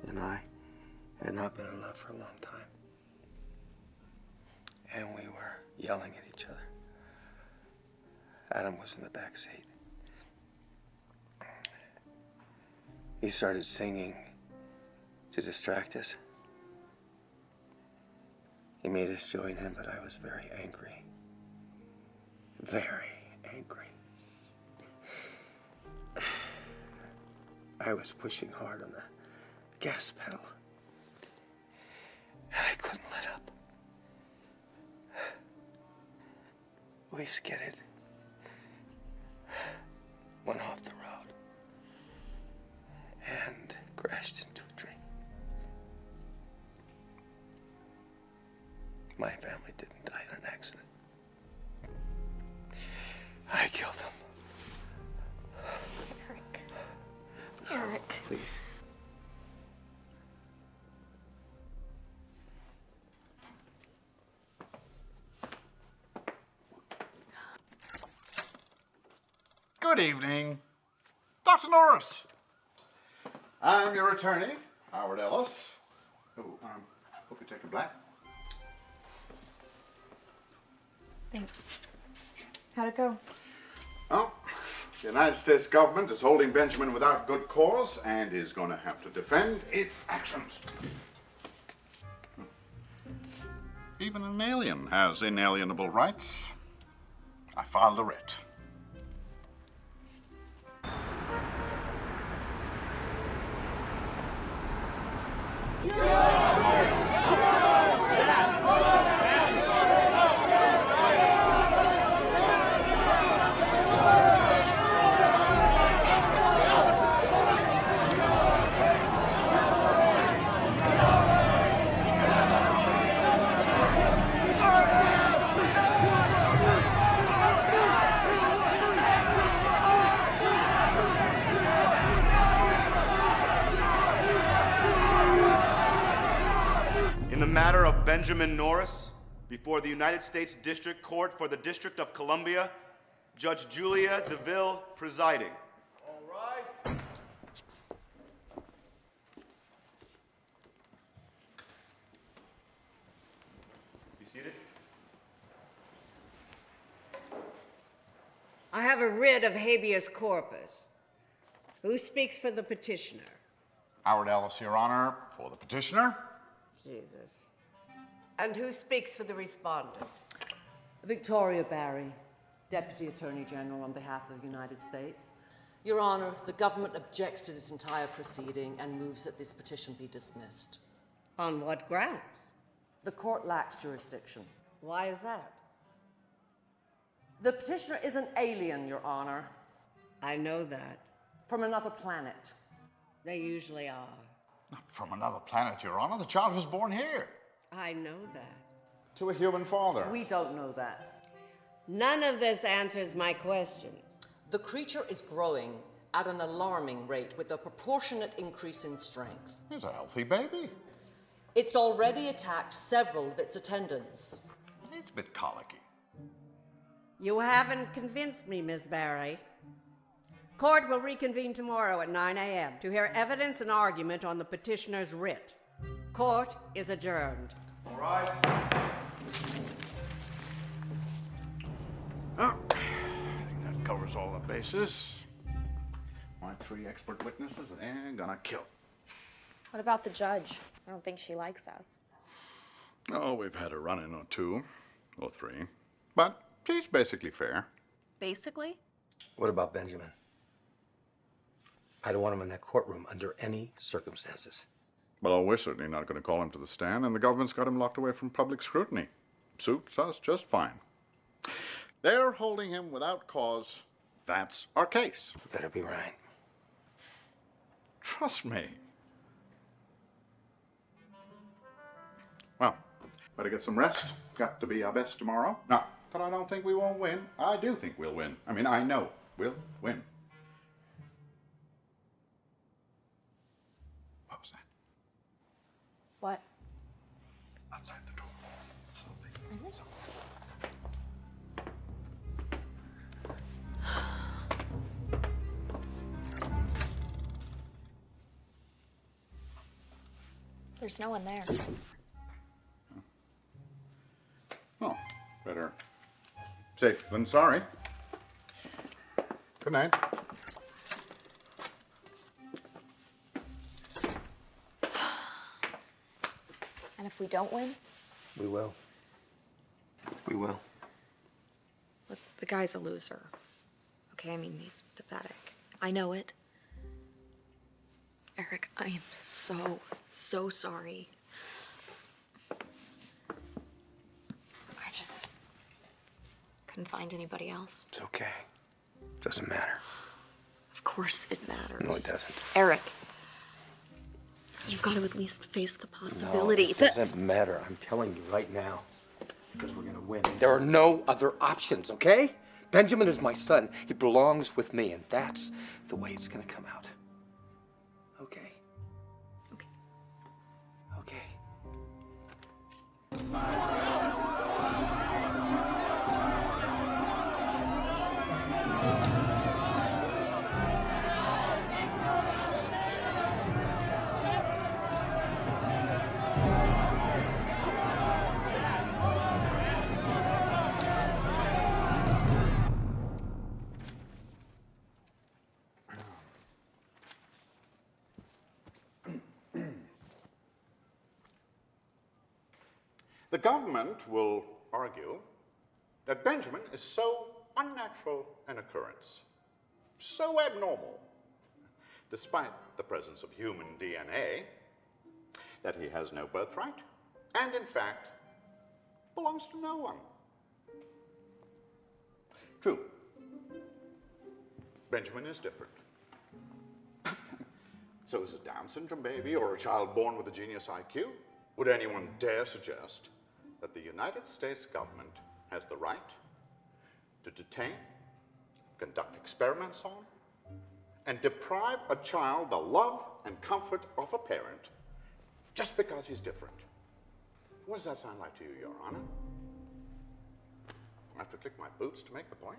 and I had not been in love for a long time. And we were yelling at each other Adam was in the back seat. He started singing to distract us. He made us join him, but I was very angry. Very angry. I was pushing hard on the gas pedal, and I couldn't let up. We skidded, went off the road, and crashed into a tree. My family didn't die in an accident. I killed them. Eric. Please. Good evening. Dr. Norris. I'm your attorney, Howard Ellis. Oh, hope you take a black. Thanks. How'd it go? Well, the United States government is holding Benjamin without good cause and is going to have to defend its actions. Even an alien has inalienable rights. I filed the writ. Matter of Benjamin Norris before the United States District Court for the District of Columbia, Judge Julia DeVille presiding. All rise. Be seated. I have a writ of habeas corpus. Who speaks for the petitioner? Howard Ellis, Your Honor, for the petitioner. Jesus. And who speaks for the respondent? Victoria Barry, Deputy Attorney General on behalf of the United States. Your Honor, the government objects to this entire proceeding and moves that this petition be dismissed. On what grounds? The court lacks jurisdiction. Why is that? The petitioner is an alien, Your Honor. I know that. From another planet. They usually are. Not from another planet, Your Honor. The child was born here. I know that. To a human father. We don't know that. None of this answers my question. The creature is growing at an alarming rate with a proportionate increase in strength. He's a healthy baby. It's already attacked several of its attendants. He's a bit colicky. You haven't convinced me, Miss Barry. Court will reconvene tomorrow at 9 a.m. to hear evidence and argument on the petitioner's writ. Court is adjourned. All rise. Oh, I think that covers all the bases. My 3 expert witnesses ain't gonna kill. What about the judge? I don't think she likes us. Oh, we've had a run-in or 2 or 3, but she's basically fair. Basically? What about Benjamin? I don't want him in that courtroom under any circumstances. Well, we're certainly not going to call him to the stand, and the government's got him locked away from public scrutiny. Suits us just fine. They're holding him without cause. That's our case. You better be right. Trust me. Well, better get some rest. Got to be our best tomorrow. Not that I don't think we won't win. I do think we'll win. I mean, I know we'll win. What was that? What? Outside the door. Something. Really? Something. There's no one there. Oh, better safe than sorry. Good night. And if we don't win? We will. We will. Look, the guy's a loser. Okay, I mean, he's pathetic. I know it. Eric, I am so sorry. I just couldn't find anybody else. It's okay. Doesn't matter. Of course it matters. No, it doesn't. Eric, you've got to at least face the possibility No, it that... doesn't matter. I'm telling you right now. Because we're gonna win. There are no other options, okay? Benjamin is my son. He belongs with me, and that's the way it's gonna come out. Okay? Okay. Okay. The government will argue that Benjamin is so unnatural an occurrence, so abnormal, despite the presence of human DNA, that he has no birthright, and in fact, belongs to no one. True, Benjamin is different. So is a Down syndrome baby or a child born with a genius IQ? Would anyone dare suggest that the United States government has the right to detain, conduct experiments on, and deprive a child the love and comfort of a parent just because he's different? What does that sound like to you, Your Honor? I have to click my boots to make the point?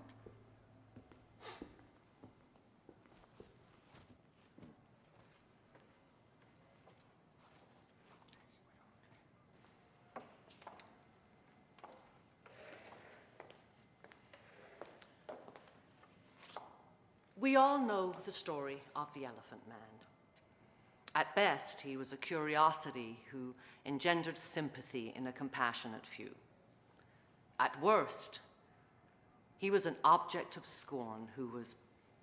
We all know the story of the Elephant Man. At best, he was a curiosity who engendered sympathy in a compassionate few. At worst, he was an object of scorn who was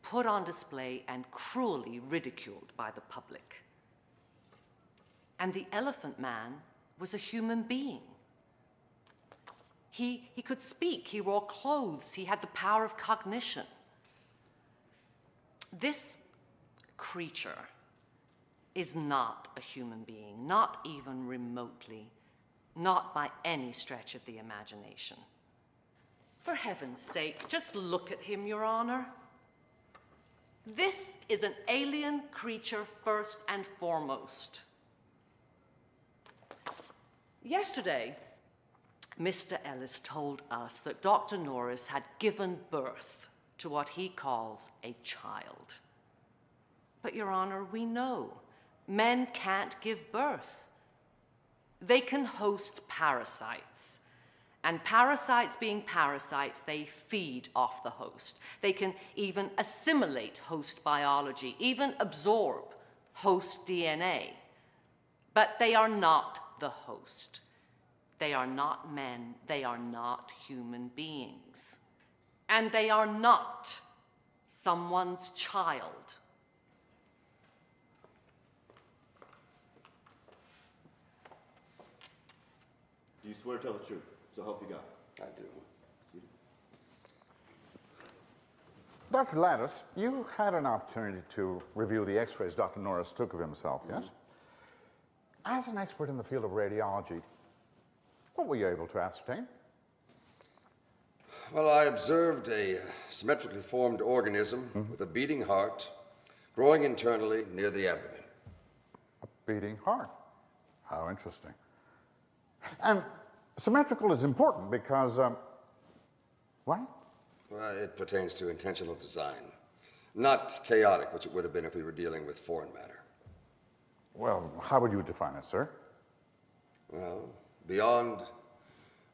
put on display and cruelly ridiculed by the public. And the Elephant Man was a human being. He could speak, he wore clothes, he had the power of cognition. This creature is not a human being, not even remotely, not by any stretch of the imagination. For heaven's sake, just look at him, Your Honor. This is an alien creature first and foremost. Yesterday, Mr. Ellis told us that Dr. Norris had given birth to what he calls a child. But, Your Honor, we know men can't give birth. They can host parasites. And parasites being parasites, they feed off the host. They can even assimilate host biology, even absorb host DNA. But they are not the host. They are not men. They are not human beings. And they are not someone's child. Do you swear to tell the truth? So help you God. I do. Dr. Lattice, you had an opportunity to review the x-rays Dr. Norris took of himself, yes? As an expert in the field of radiology, what were you able to ascertain? Well, I observed a symmetrically formed organism with a beating heart growing internally near the abdomen. A beating heart. How interesting. And symmetrical is important because, why? Well, it pertains to intentional design, not chaotic, which it would have been if we were dealing with foreign matter. Well, how would you define it, sir? Well, beyond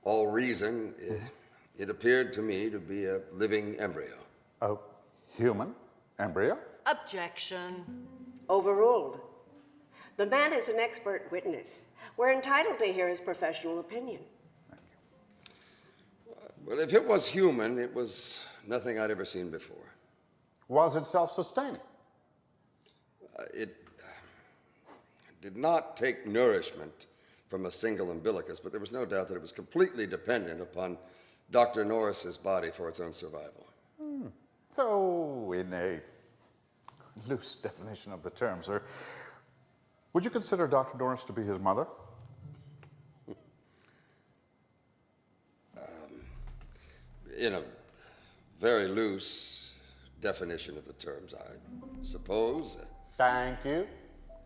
all reason, it appeared to me to be a living embryo. A Human embryo? Objection. Overruled. The man is an expert witness. We're entitled to hear his professional opinion. Well, if it was human, it was nothing I'd ever seen before. Was it self-sustaining? It did not take nourishment from a single umbilicus, but there was no doubt that it was completely dependent upon Dr. Norris's body for its own survival. So, in a loose definition of the term, sir, would you consider Dr. Norris to be his mother? In a very loose definition of the terms, I suppose. Thank you,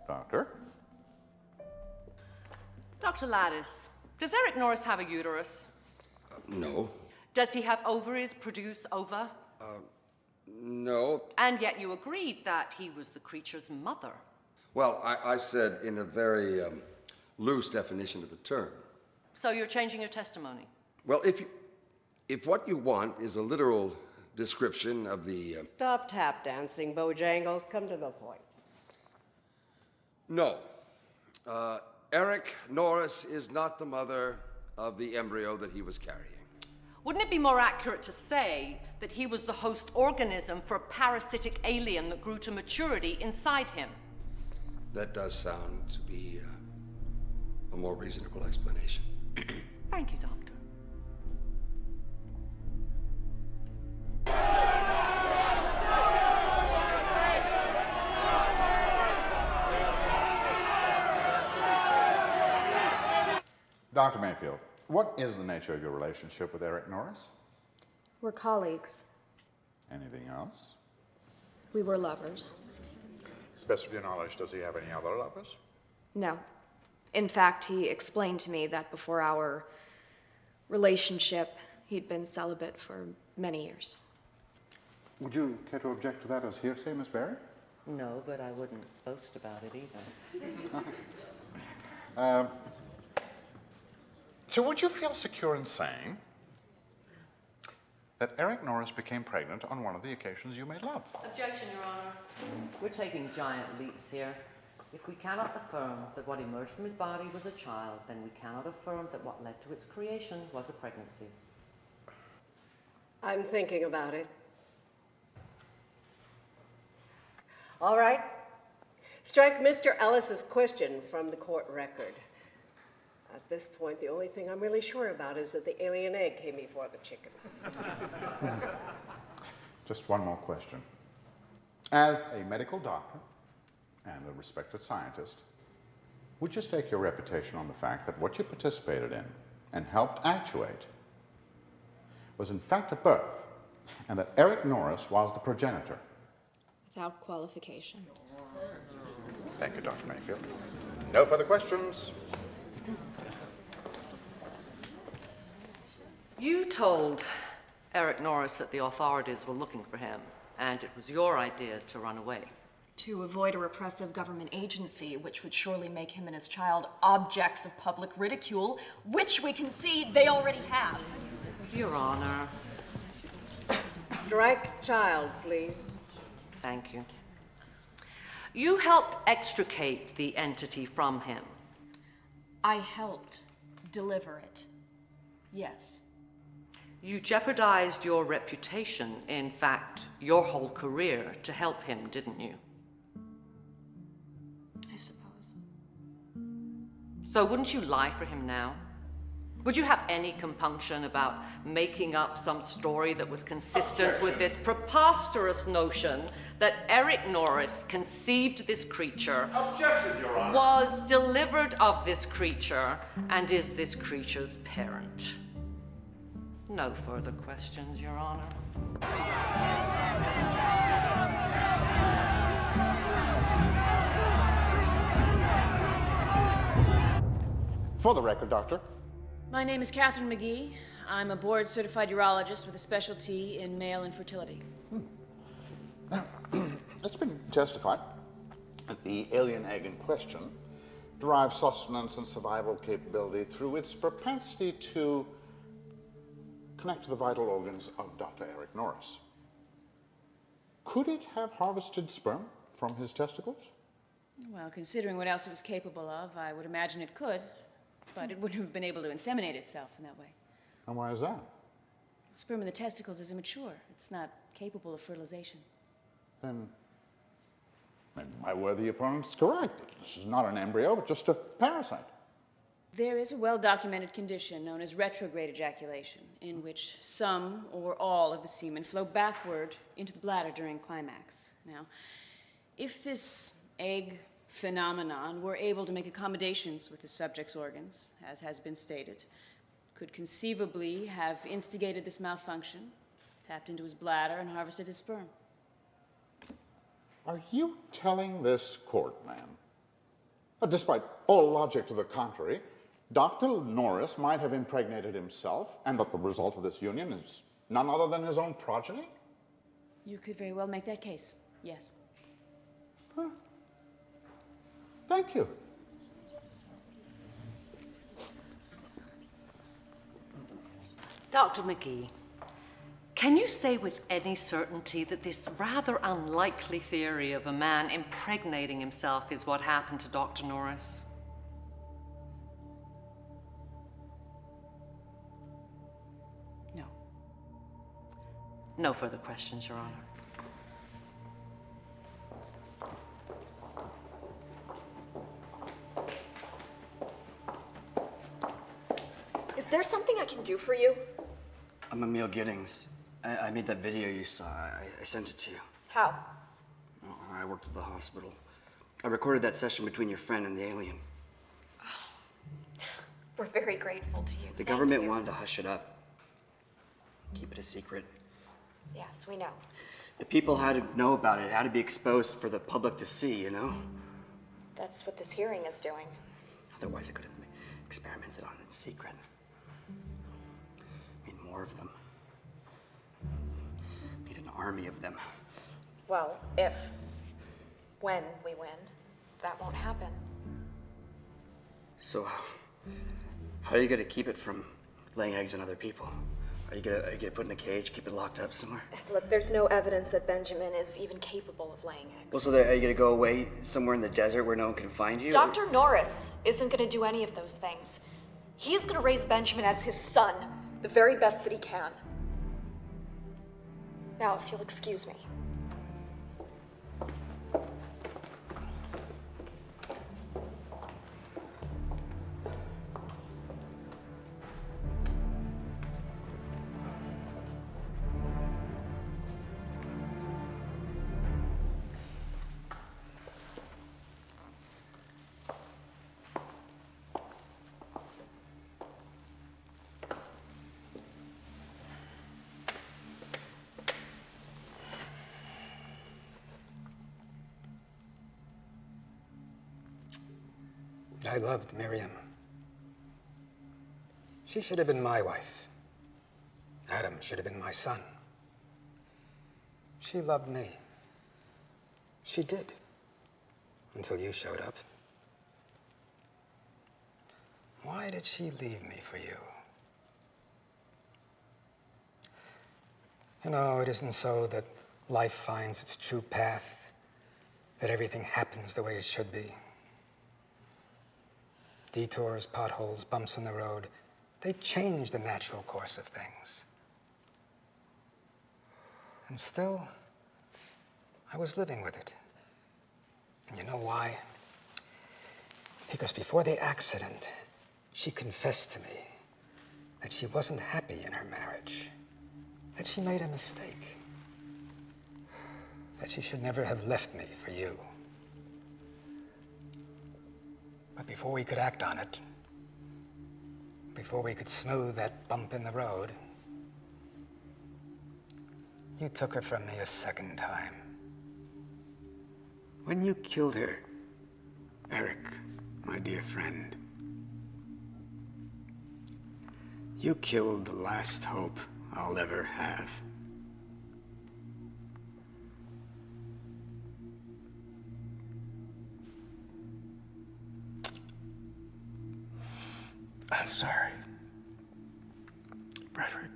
Doctor. Dr. Lattice, does Eric Norris have a uterus? No. Does he have ovaries produce ova? No. And yet you agreed that he was the creature's mother. Well, I said in a very loose definition of the term. So you're changing your testimony? Well, if what you want is a literal description of the... Stop tap dancing, Bojangles. Come to the point. No. Eric Norris is not the mother of the embryo that he was carrying. Wouldn't it be more accurate to say that he was the host organism for a parasitic alien that grew to maturity inside him? That does sound to be a more reasonable explanation. Thank you, Doctor. Dr. Mayfield, what is the nature of your relationship with Eric Norris? We're colleagues. Anything else? We were lovers. To the best of your knowledge, does he have any other lovers? No. In fact, he explained to me that before our relationship, he'd been celibate for many years. Would you care to object to that as hearsay, Miss Barry? No, but I wouldn't boast about it either. So would you feel secure in saying that Eric Norris became pregnant on one of the occasions you made love? Objection, Your Honor. We're taking giant leaps here. If we cannot affirm that what emerged from his body was a child, then we cannot affirm that what led to its creation was a pregnancy. I'm thinking about it. All right. Strike Mr. Ellis's question from the court record. At this point, the only thing I'm really sure about is that the alien egg came before the chicken. Just one more question. As a medical doctor and a respected scientist, would you stake your reputation on the fact that what you participated in and helped actuate was in fact a birth, and that Eric Norris was the progenitor? Without qualification. Thank you, Dr. Mayfield. No further questions. You told Eric Norris that the authorities were looking for him, and it was your idea to run away. To avoid a repressive government agency, which would surely make him and his child objects of public ridicule, which we can see they already have. Your Honor. Strike child, please. Thank you. You helped extricate the entity from him. I helped deliver it. Yes. You jeopardized your reputation, in fact, your whole career, to help him, didn't you? I suppose. So wouldn't you lie for him now? Would you have any compunction about making up some story that was consistent with this preposterous notion that Eric Norris conceived this creature, was delivered of this creature, and is this creature's parent? No further questions, Your Honor. For the record, Doctor. My name is Catherine McGee. I'm a board-certified urologist with a specialty in male infertility. Now, it's been testified that the alien egg in question derives sustenance and survival capability through its propensity to connect to the vital organs of Dr. Eric Norris. Could it have harvested sperm from his testicles? Well, considering what else it was capable of, I would imagine it could, but it wouldn't have been able to inseminate itself in that way. And why is that? Sperm in the testicles is immature. It's not capable of fertilization. Then maybe my worthy opponent's correct. This is not an embryo, but just a parasite. There is a well-documented condition known as retrograde ejaculation, in which some or all of the semen flow backward into the bladder during climax. Now, if this egg phenomenon were able to make accommodations with the subject's organs, as has been stated, could conceivably have instigated this malfunction, tapped into his bladder, and harvested his sperm. Are you telling this court, ma'am, that despite all logic to the contrary, Dr. Norris might have impregnated himself, and that the result of this union is none other than his own progeny? You could very well make that case, yes. Huh. Thank you. Dr. McGee, can you say with any certainty that this rather unlikely theory of a man impregnating himself is what happened to Dr. Norris? No. No further questions, Your Honor. Is there something I can do for you? I'm Emil Giddings. I made that video you saw. I sent it to you. How? Well, I worked at the hospital. I recorded that session between your friend and the alien. We're very grateful to you. The government wanted to hush it up. Keep it a secret. Yes, we know. The people had to know about it. It had to be exposed for the public to see, you know? That's what this hearing is doing. Otherwise, I could have experimented on it in secret. Made more of them. Made an army of them. Well, when we win, that won't happen. So, how are you going to keep it from laying eggs on other people? Are you gonna put it in a cage, keep it locked up somewhere? Look, there's no evidence that Benjamin is even capable of laying eggs. Well, so are you gonna go away somewhere in the desert where no one can find you? Dr. Norris isn't gonna do any of those things. He is gonna raise Benjamin as his son, the very best that he can. Now, if you'll excuse me. I loved Miriam. She should have been my wife. Adam should have been my son. She loved me. She did. Until you showed up. Why did she leave me for you? You know, it isn't so that life finds its true path, that everything happens the way it should be. Detours, potholes, bumps in the road, they change the natural course of things. And still, I was living with it. And you know why? Because before the accident, she confessed to me that she wasn't happy in her marriage, that she made a mistake, that she should never have left me for you. But before we could act on it, before we could smooth that bump in the road, you took her from me a second time. When you killed her, Eric, my dear friend, you killed the last hope I'll ever have. I'm sorry, Bradford.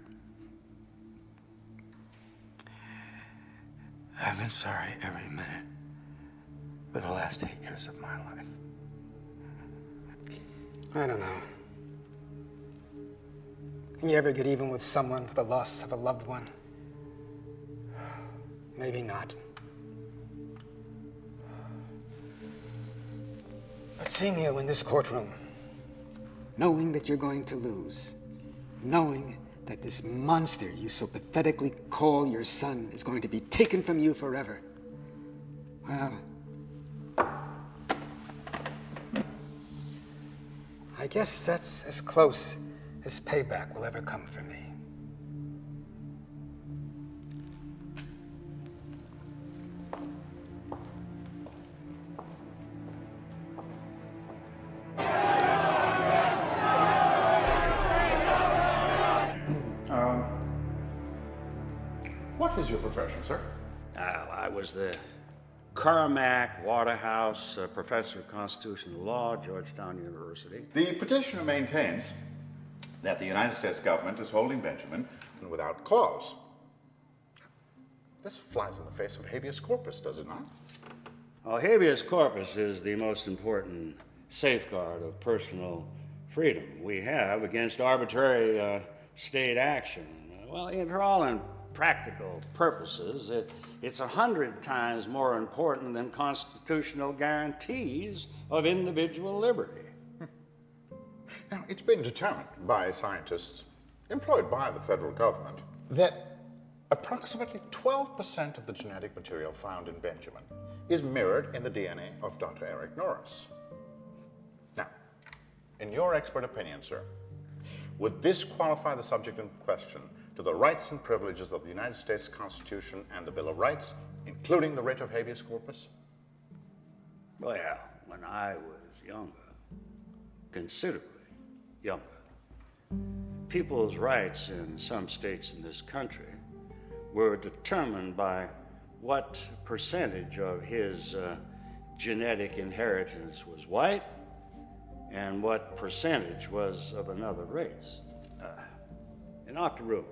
I've been sorry every minute for the last 8 years of my life. I don't know. Can you ever get even with someone for the loss of a loved one? Maybe not. But seeing you in this courtroom, knowing that you're going to lose, knowing that this monster you so pathetically call your son is going to be taken from you forever, well, I guess that's as close as payback will ever come for me. What is your profession, sir? I was the Carmack Waterhouse Professor of Constitutional Law, Georgetown University. The petitioner maintains that the United States government is holding Benjamin without cause. This flies in the face of habeas corpus, does it not? Well, habeas corpus is the most important safeguard of personal freedom we have against arbitrary state action. Well, for all practical purposes, it's 100 times more important than constitutional guarantees of individual liberty. Now, it's been determined by scientists employed by the federal government that approximately 12% of the genetic material found in Benjamin is mirrored in the DNA of Dr. Eric Norris. Now, in your expert opinion, sir, would this qualify the subject in question to the rights and privileges of the United States Constitution and the Bill of Rights, including the writ of habeas corpus? Well, when I was younger, considerably younger, people's rights in some states in this country were determined by what percentage of his genetic inheritance was white and what percentage was of another race. An octoroon,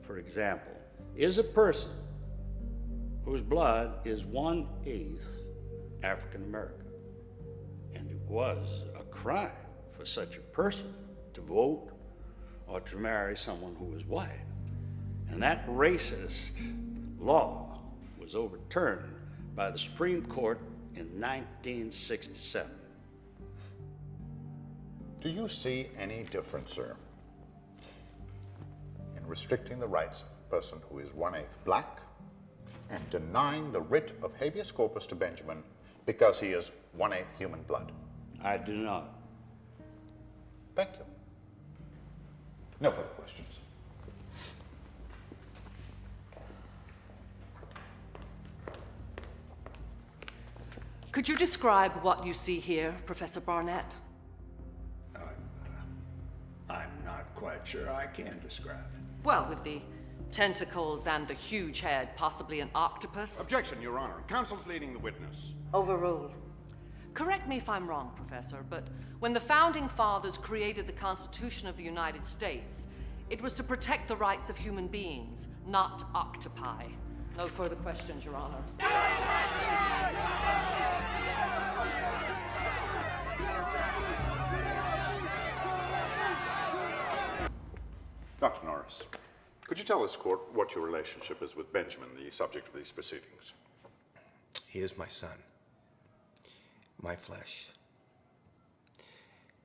for example, is a person whose blood is 1/8 African American. And it was a crime for such a person to vote or to marry someone who was white. And that racist law was overturned by the Supreme Court in 1967. Do you see any difference, sir, in restricting the rights of a person who is 1/8 black and denying the writ of habeas corpus to Benjamin because he is 1/8 human blood? I do not. Thank you. No further questions. Could you describe what you see here, Professor Barnett? I'm not quite sure I can describe it. Well, with the tentacles and the huge head, possibly an octopus. Objection, Your Honor. Counsel's leading the witness. Overruled. Correct me if I'm wrong, Professor, but when the Founding Fathers created the Constitution of the United States, it was to protect the rights of human beings, not octopi. No further questions, Your Honor. Dr. Norris, could you tell this court what your relationship is with Benjamin, the subject of these proceedings? He is my son, my flesh.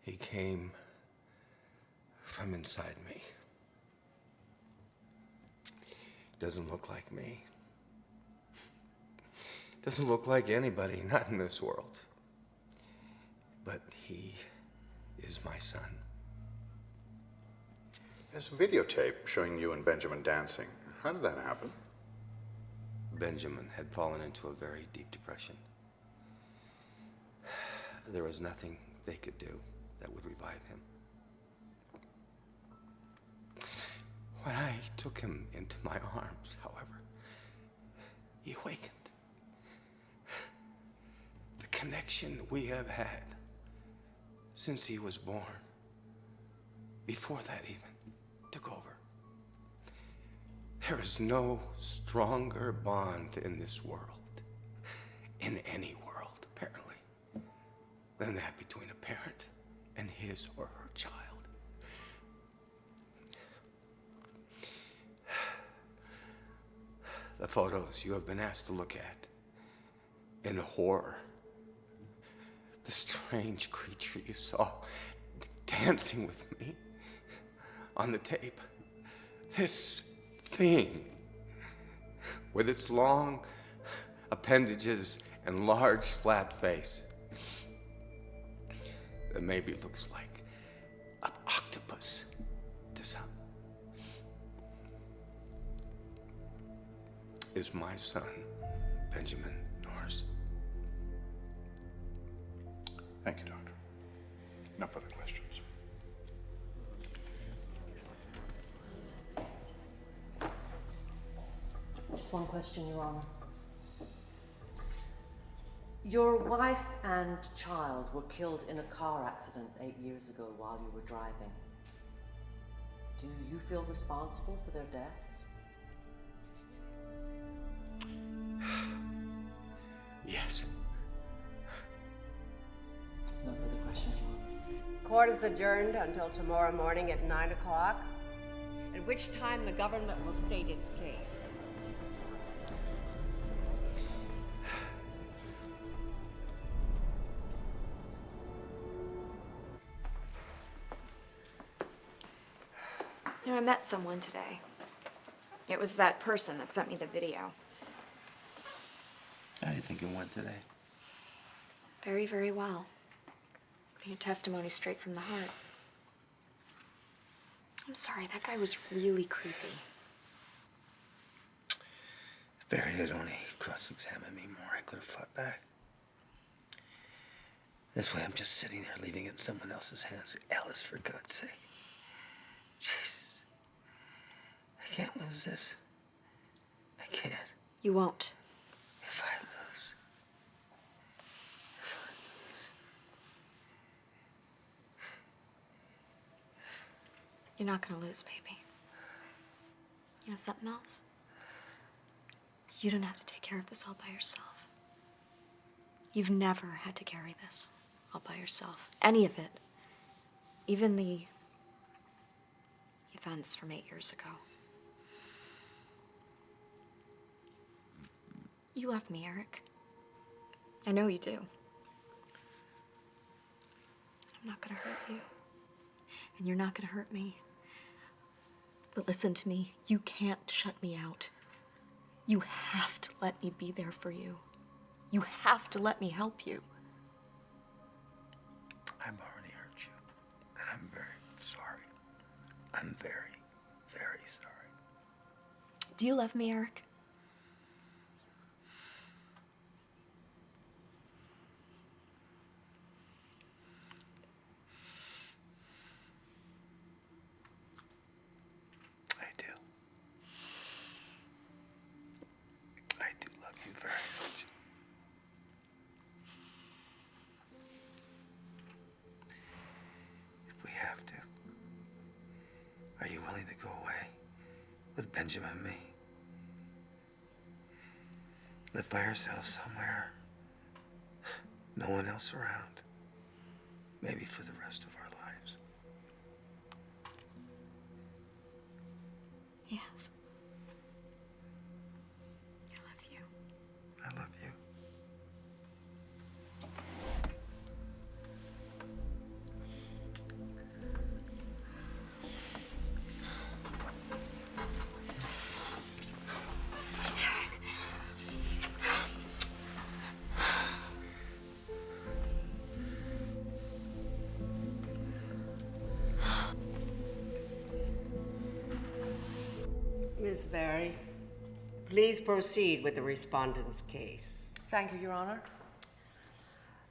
He came from inside me. Doesn't look like me. Doesn't look like anybody, not in this world. But he is my son. There's a videotape showing you and Benjamin dancing. How did that happen? Benjamin had fallen into a very deep depression. There was nothing they could do that would revive him. When I took him into my arms, however, he awakened. The connection we have had since he was born, before that even, took over. There is no stronger bond in this world, in any world, apparently, than that between a parent and his or her child. The photos you have been asked to look at in horror. The strange creature you saw dancing with me on the tape. This thing with its long appendages and large flat face that maybe looks like an octopus to some, is my son, Benjamin Norris. Thank you, Doctor. No further questions. Just one question, Your Honor. Your wife and child were killed in a car accident 8 years ago while you were driving. Do you feel responsible for their deaths? Yes. No further questions, Your Honor. Court is adjourned until tomorrow morning at 9 o'clock, at which time the government will state its case. You know, I met someone today. It was that person that sent me the video. How do you think it went today? Very, very well. Your testimony straight from the heart. I'm sorry, that guy was really creepy. If Barry had only cross-examined me more, I could have fought back. This way, I'm just sitting there, leaving it in someone else's hands. Alice, for God's sake. Jesus. I can't lose this. I can't. You won't. If I lose. You're not gonna lose, baby. You know something else? You don't have to take care of this all by yourself. You've never had to carry this all by yourself. Any of it. Even the events from 8 years ago. You love me, Eric. I know you do. I'm not gonna hurt you. And you're not gonna hurt me. But listen to me, you can't shut me out. You have to let me be there for you. You have to let me help you. I've already hurt you. And I'm very sorry. I'm very, very sorry. Do you love me, Eric? I do. I do love you very much. If we have to, are you willing to go away with Benjamin and me? Live by ourselves somewhere. No one else around. Maybe for the rest of our lives. Yes. I love you. I love you. Miss Barry, please proceed with the respondent's case. Thank you, Your Honor.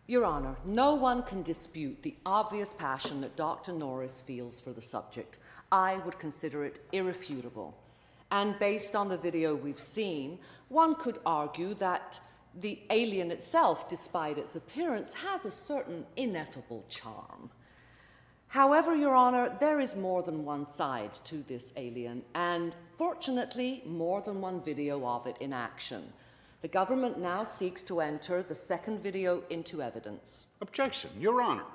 Your Honor, no one can dispute the obvious passion that Dr. Norris feels for the subject. I would consider it irrefutable. And based on the video we've seen, one could argue that the alien itself, despite its appearance, has a certain ineffable charm. However, Your Honor, there is more than one side to this alien, and fortunately, more than one video of it in action. The government now seeks to enter the second video into evidence. Objection, Your Honor.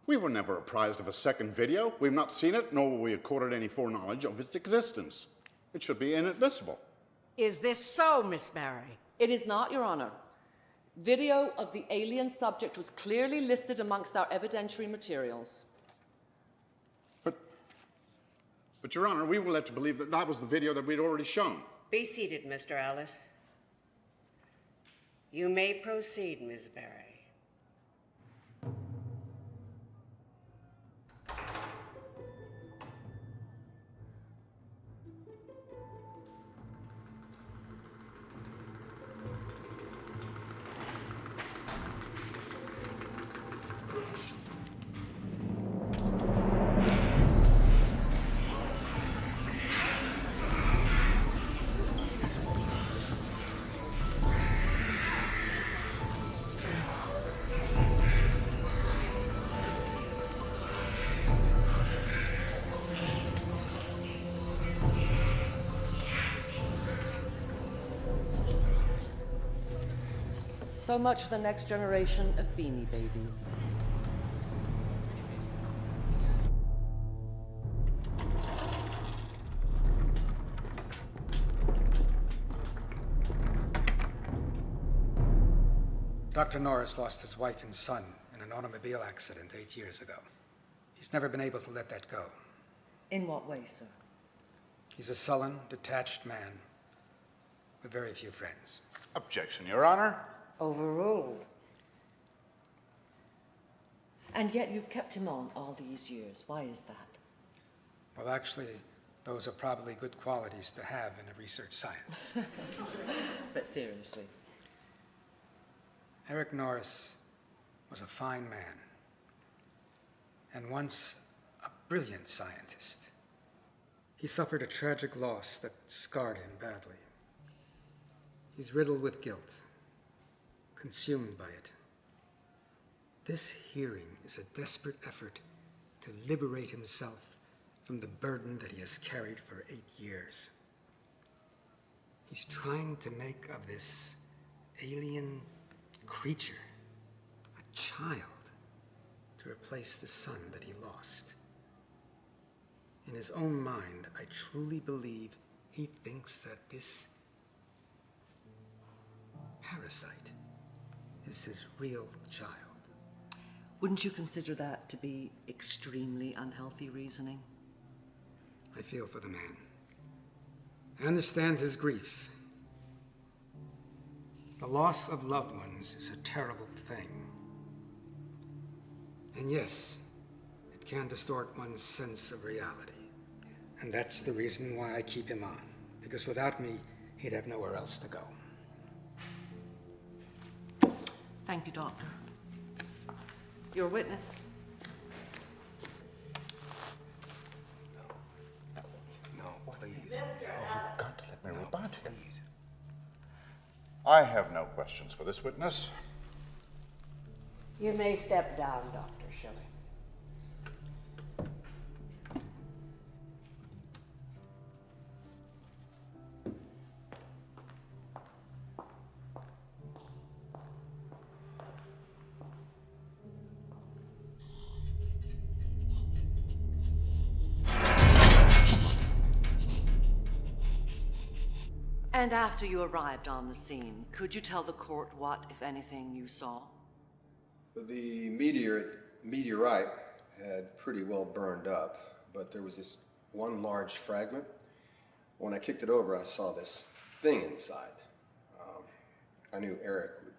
We were never apprised of a second video. We've not seen it, nor were we accorded any foreknowledge of its existence. It should be inadmissible. Is this so, Miss Barry? It is not, Your Honor. Video of the alien subject was clearly listed amongst our evidentiary materials. But, Your Honor, we were led to believe that that was the video that we'd already shown. Be seated, Mr. Ellis. You may proceed, Miss Barry. So much for the next generation of Beanie Babies. Dr. Norris lost his wife and son in an automobile accident 8 years ago. He's never been able to let that go. In what way, sir? He's a sullen, detached man with very few friends. Objection, Your Honor. Overruled. And yet you've kept him on all these years. Why is that? Well, actually, those are probably good qualities to have in a research scientist. But seriously. Eric Norris was a fine man, and once a brilliant scientist. He suffered a tragic loss that scarred him badly. He's riddled with guilt, consumed by it. This hearing is a desperate effort to liberate himself from the burden that he has carried for 8 years. He's trying to make of this alien creature a child to replace the son that he lost. In his own mind, I truly believe he thinks that this parasite is his real child. Wouldn't you consider that to be extremely unhealthy reasoning? I feel for the man. I understand his grief. The loss of loved ones is a terrible thing. And yes, it can distort one's sense of reality. And that's the reason why I keep him on. Because without me, he'd have nowhere else to go. Thank you, Doctor. Your witness. No, please. You've got to let me rebut. Please. I have no questions for this witness. You may step down, Dr. Shelley. And after you arrived on the scene, could you tell the court what, if anything, you saw? The meteorite had pretty well burned up, but there was this one large fragment. When I kicked it over, I saw this thing inside. I knew Eric would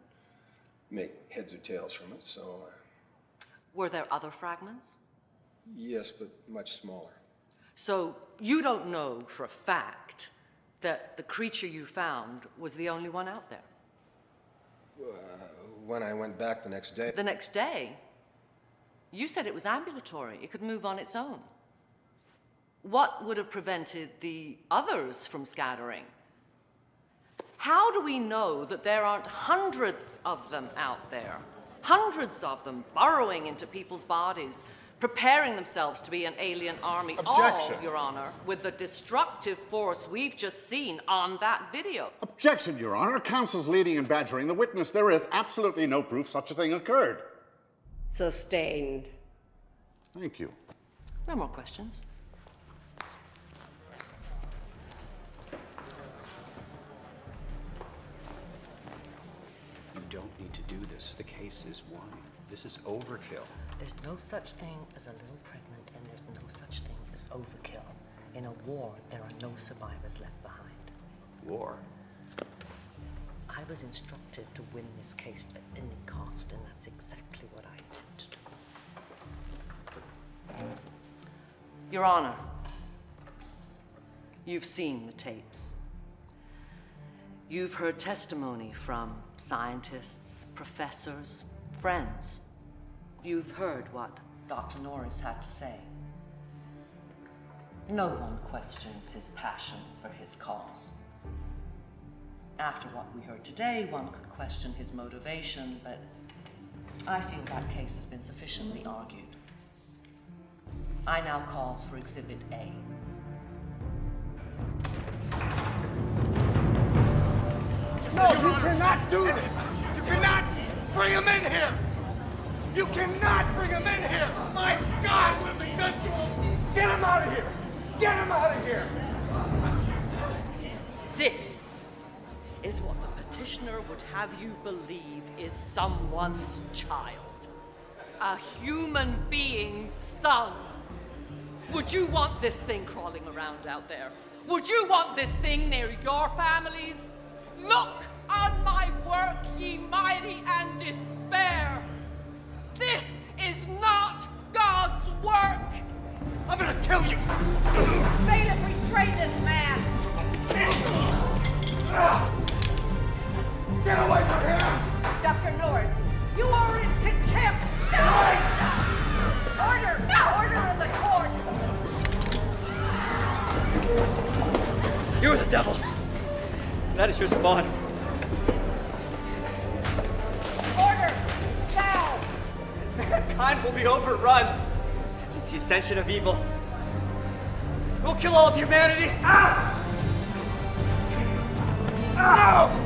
make heads or tails from it, so... Were there other fragments? Yes, but much smaller. So you don't know for a fact that the creature you found was the only one out there? When I went back the next day... The next day? You said it was ambulatory. It could move on its own. What would have prevented the others from scattering? How do we know that there aren't hundreds of them out there? Hundreds of them burrowing into people's bodies, preparing themselves to be an alien army. Objection. All, Your Honor, with the destructive force we've just seen on that video. Objection, Your Honor. Counsel's leading and badgering the witness. There is absolutely no proof such a thing occurred. Sustained. Thank you. No more questions. You don't need to do this. The case is won. This is overkill. There's no such thing as a little pregnant, and there's no such thing as overkill. In a war, there are no survivors left behind. War? I was instructed to win this case at any cost, and that's exactly what I intend to do. Your Honor, you've seen the tapes. You've heard testimony from scientists, professors, friends. You've heard what Dr. Norris had to say. No one questions his passion for his cause. After what we heard today, one could question his motivation, but I feel that case has been sufficiently argued. I now call for Exhibit A. No, you cannot do this! You cannot bring him in here! You cannot bring him in here! My God, what have they done to him? Get him out of here! Get him out of here! This is what the petitioner would have you believe is someone's child. A human being's son. Would you want this thing crawling around out there? Would you want this thing near your families? Look on my work, ye mighty, and despair. This is not God's work. I'm gonna kill you! Bailiff, restrain this man! Get away from here! Dr. Norris, you are in contempt! No! Order! No! Order in the court! You're the devil. That is your spawn. Order! Now! Mankind will be overrun. It's the ascension of evil. We'll kill all of humanity. Ah! Ow!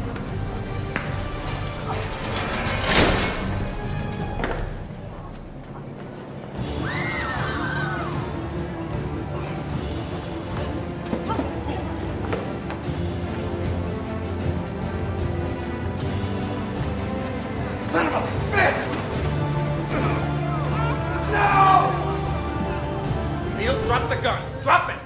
Son of a bitch! No! Neil, drop the gun. Drop it!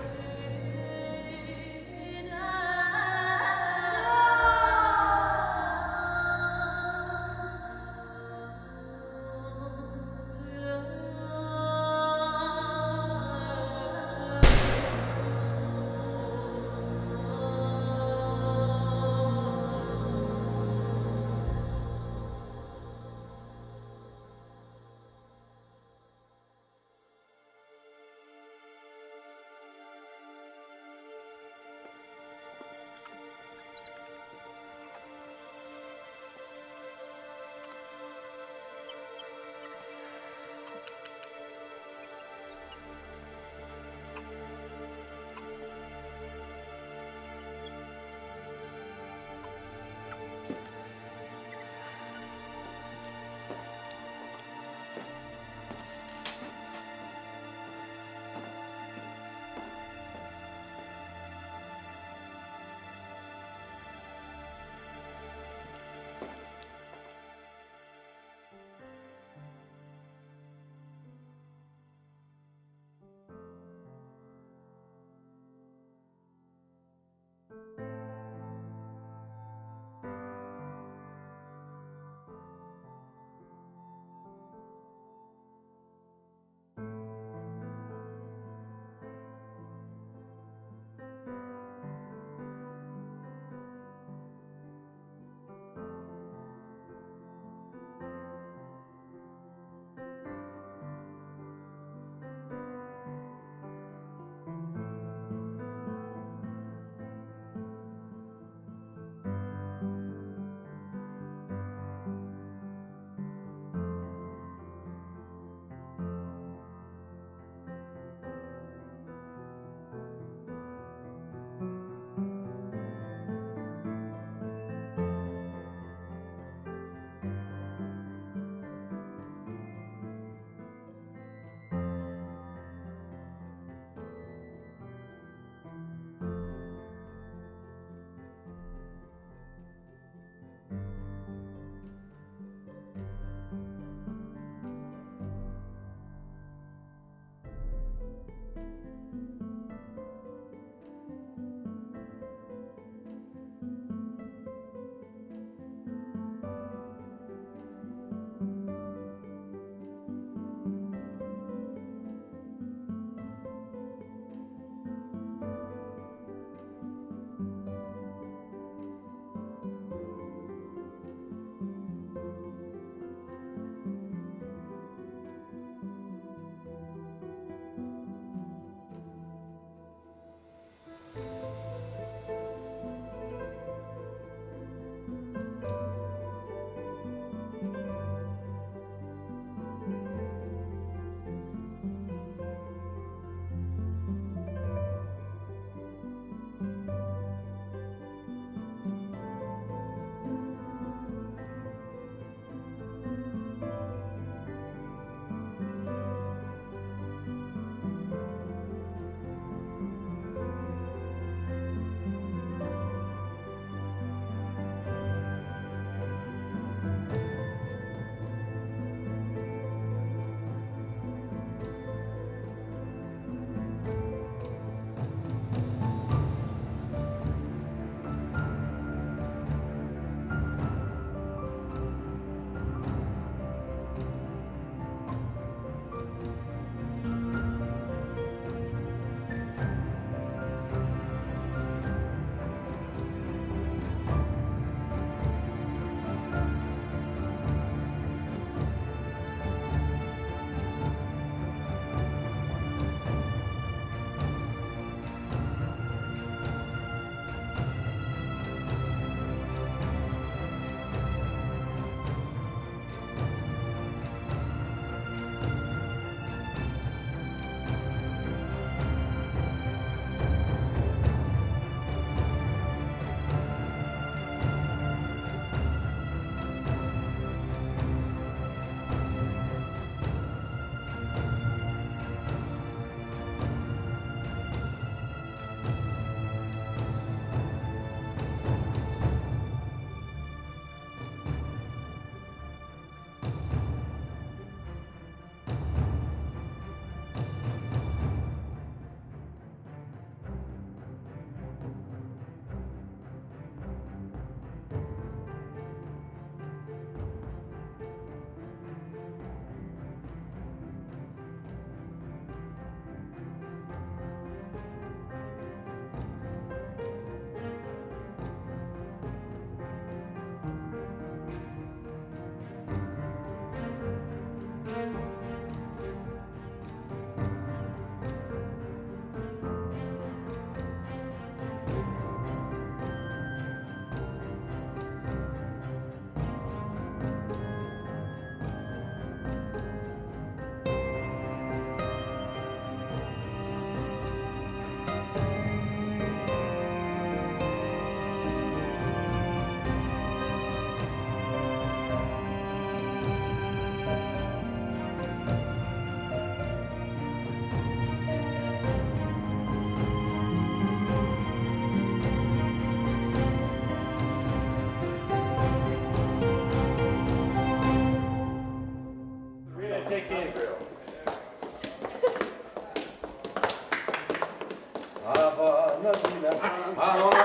Hawa.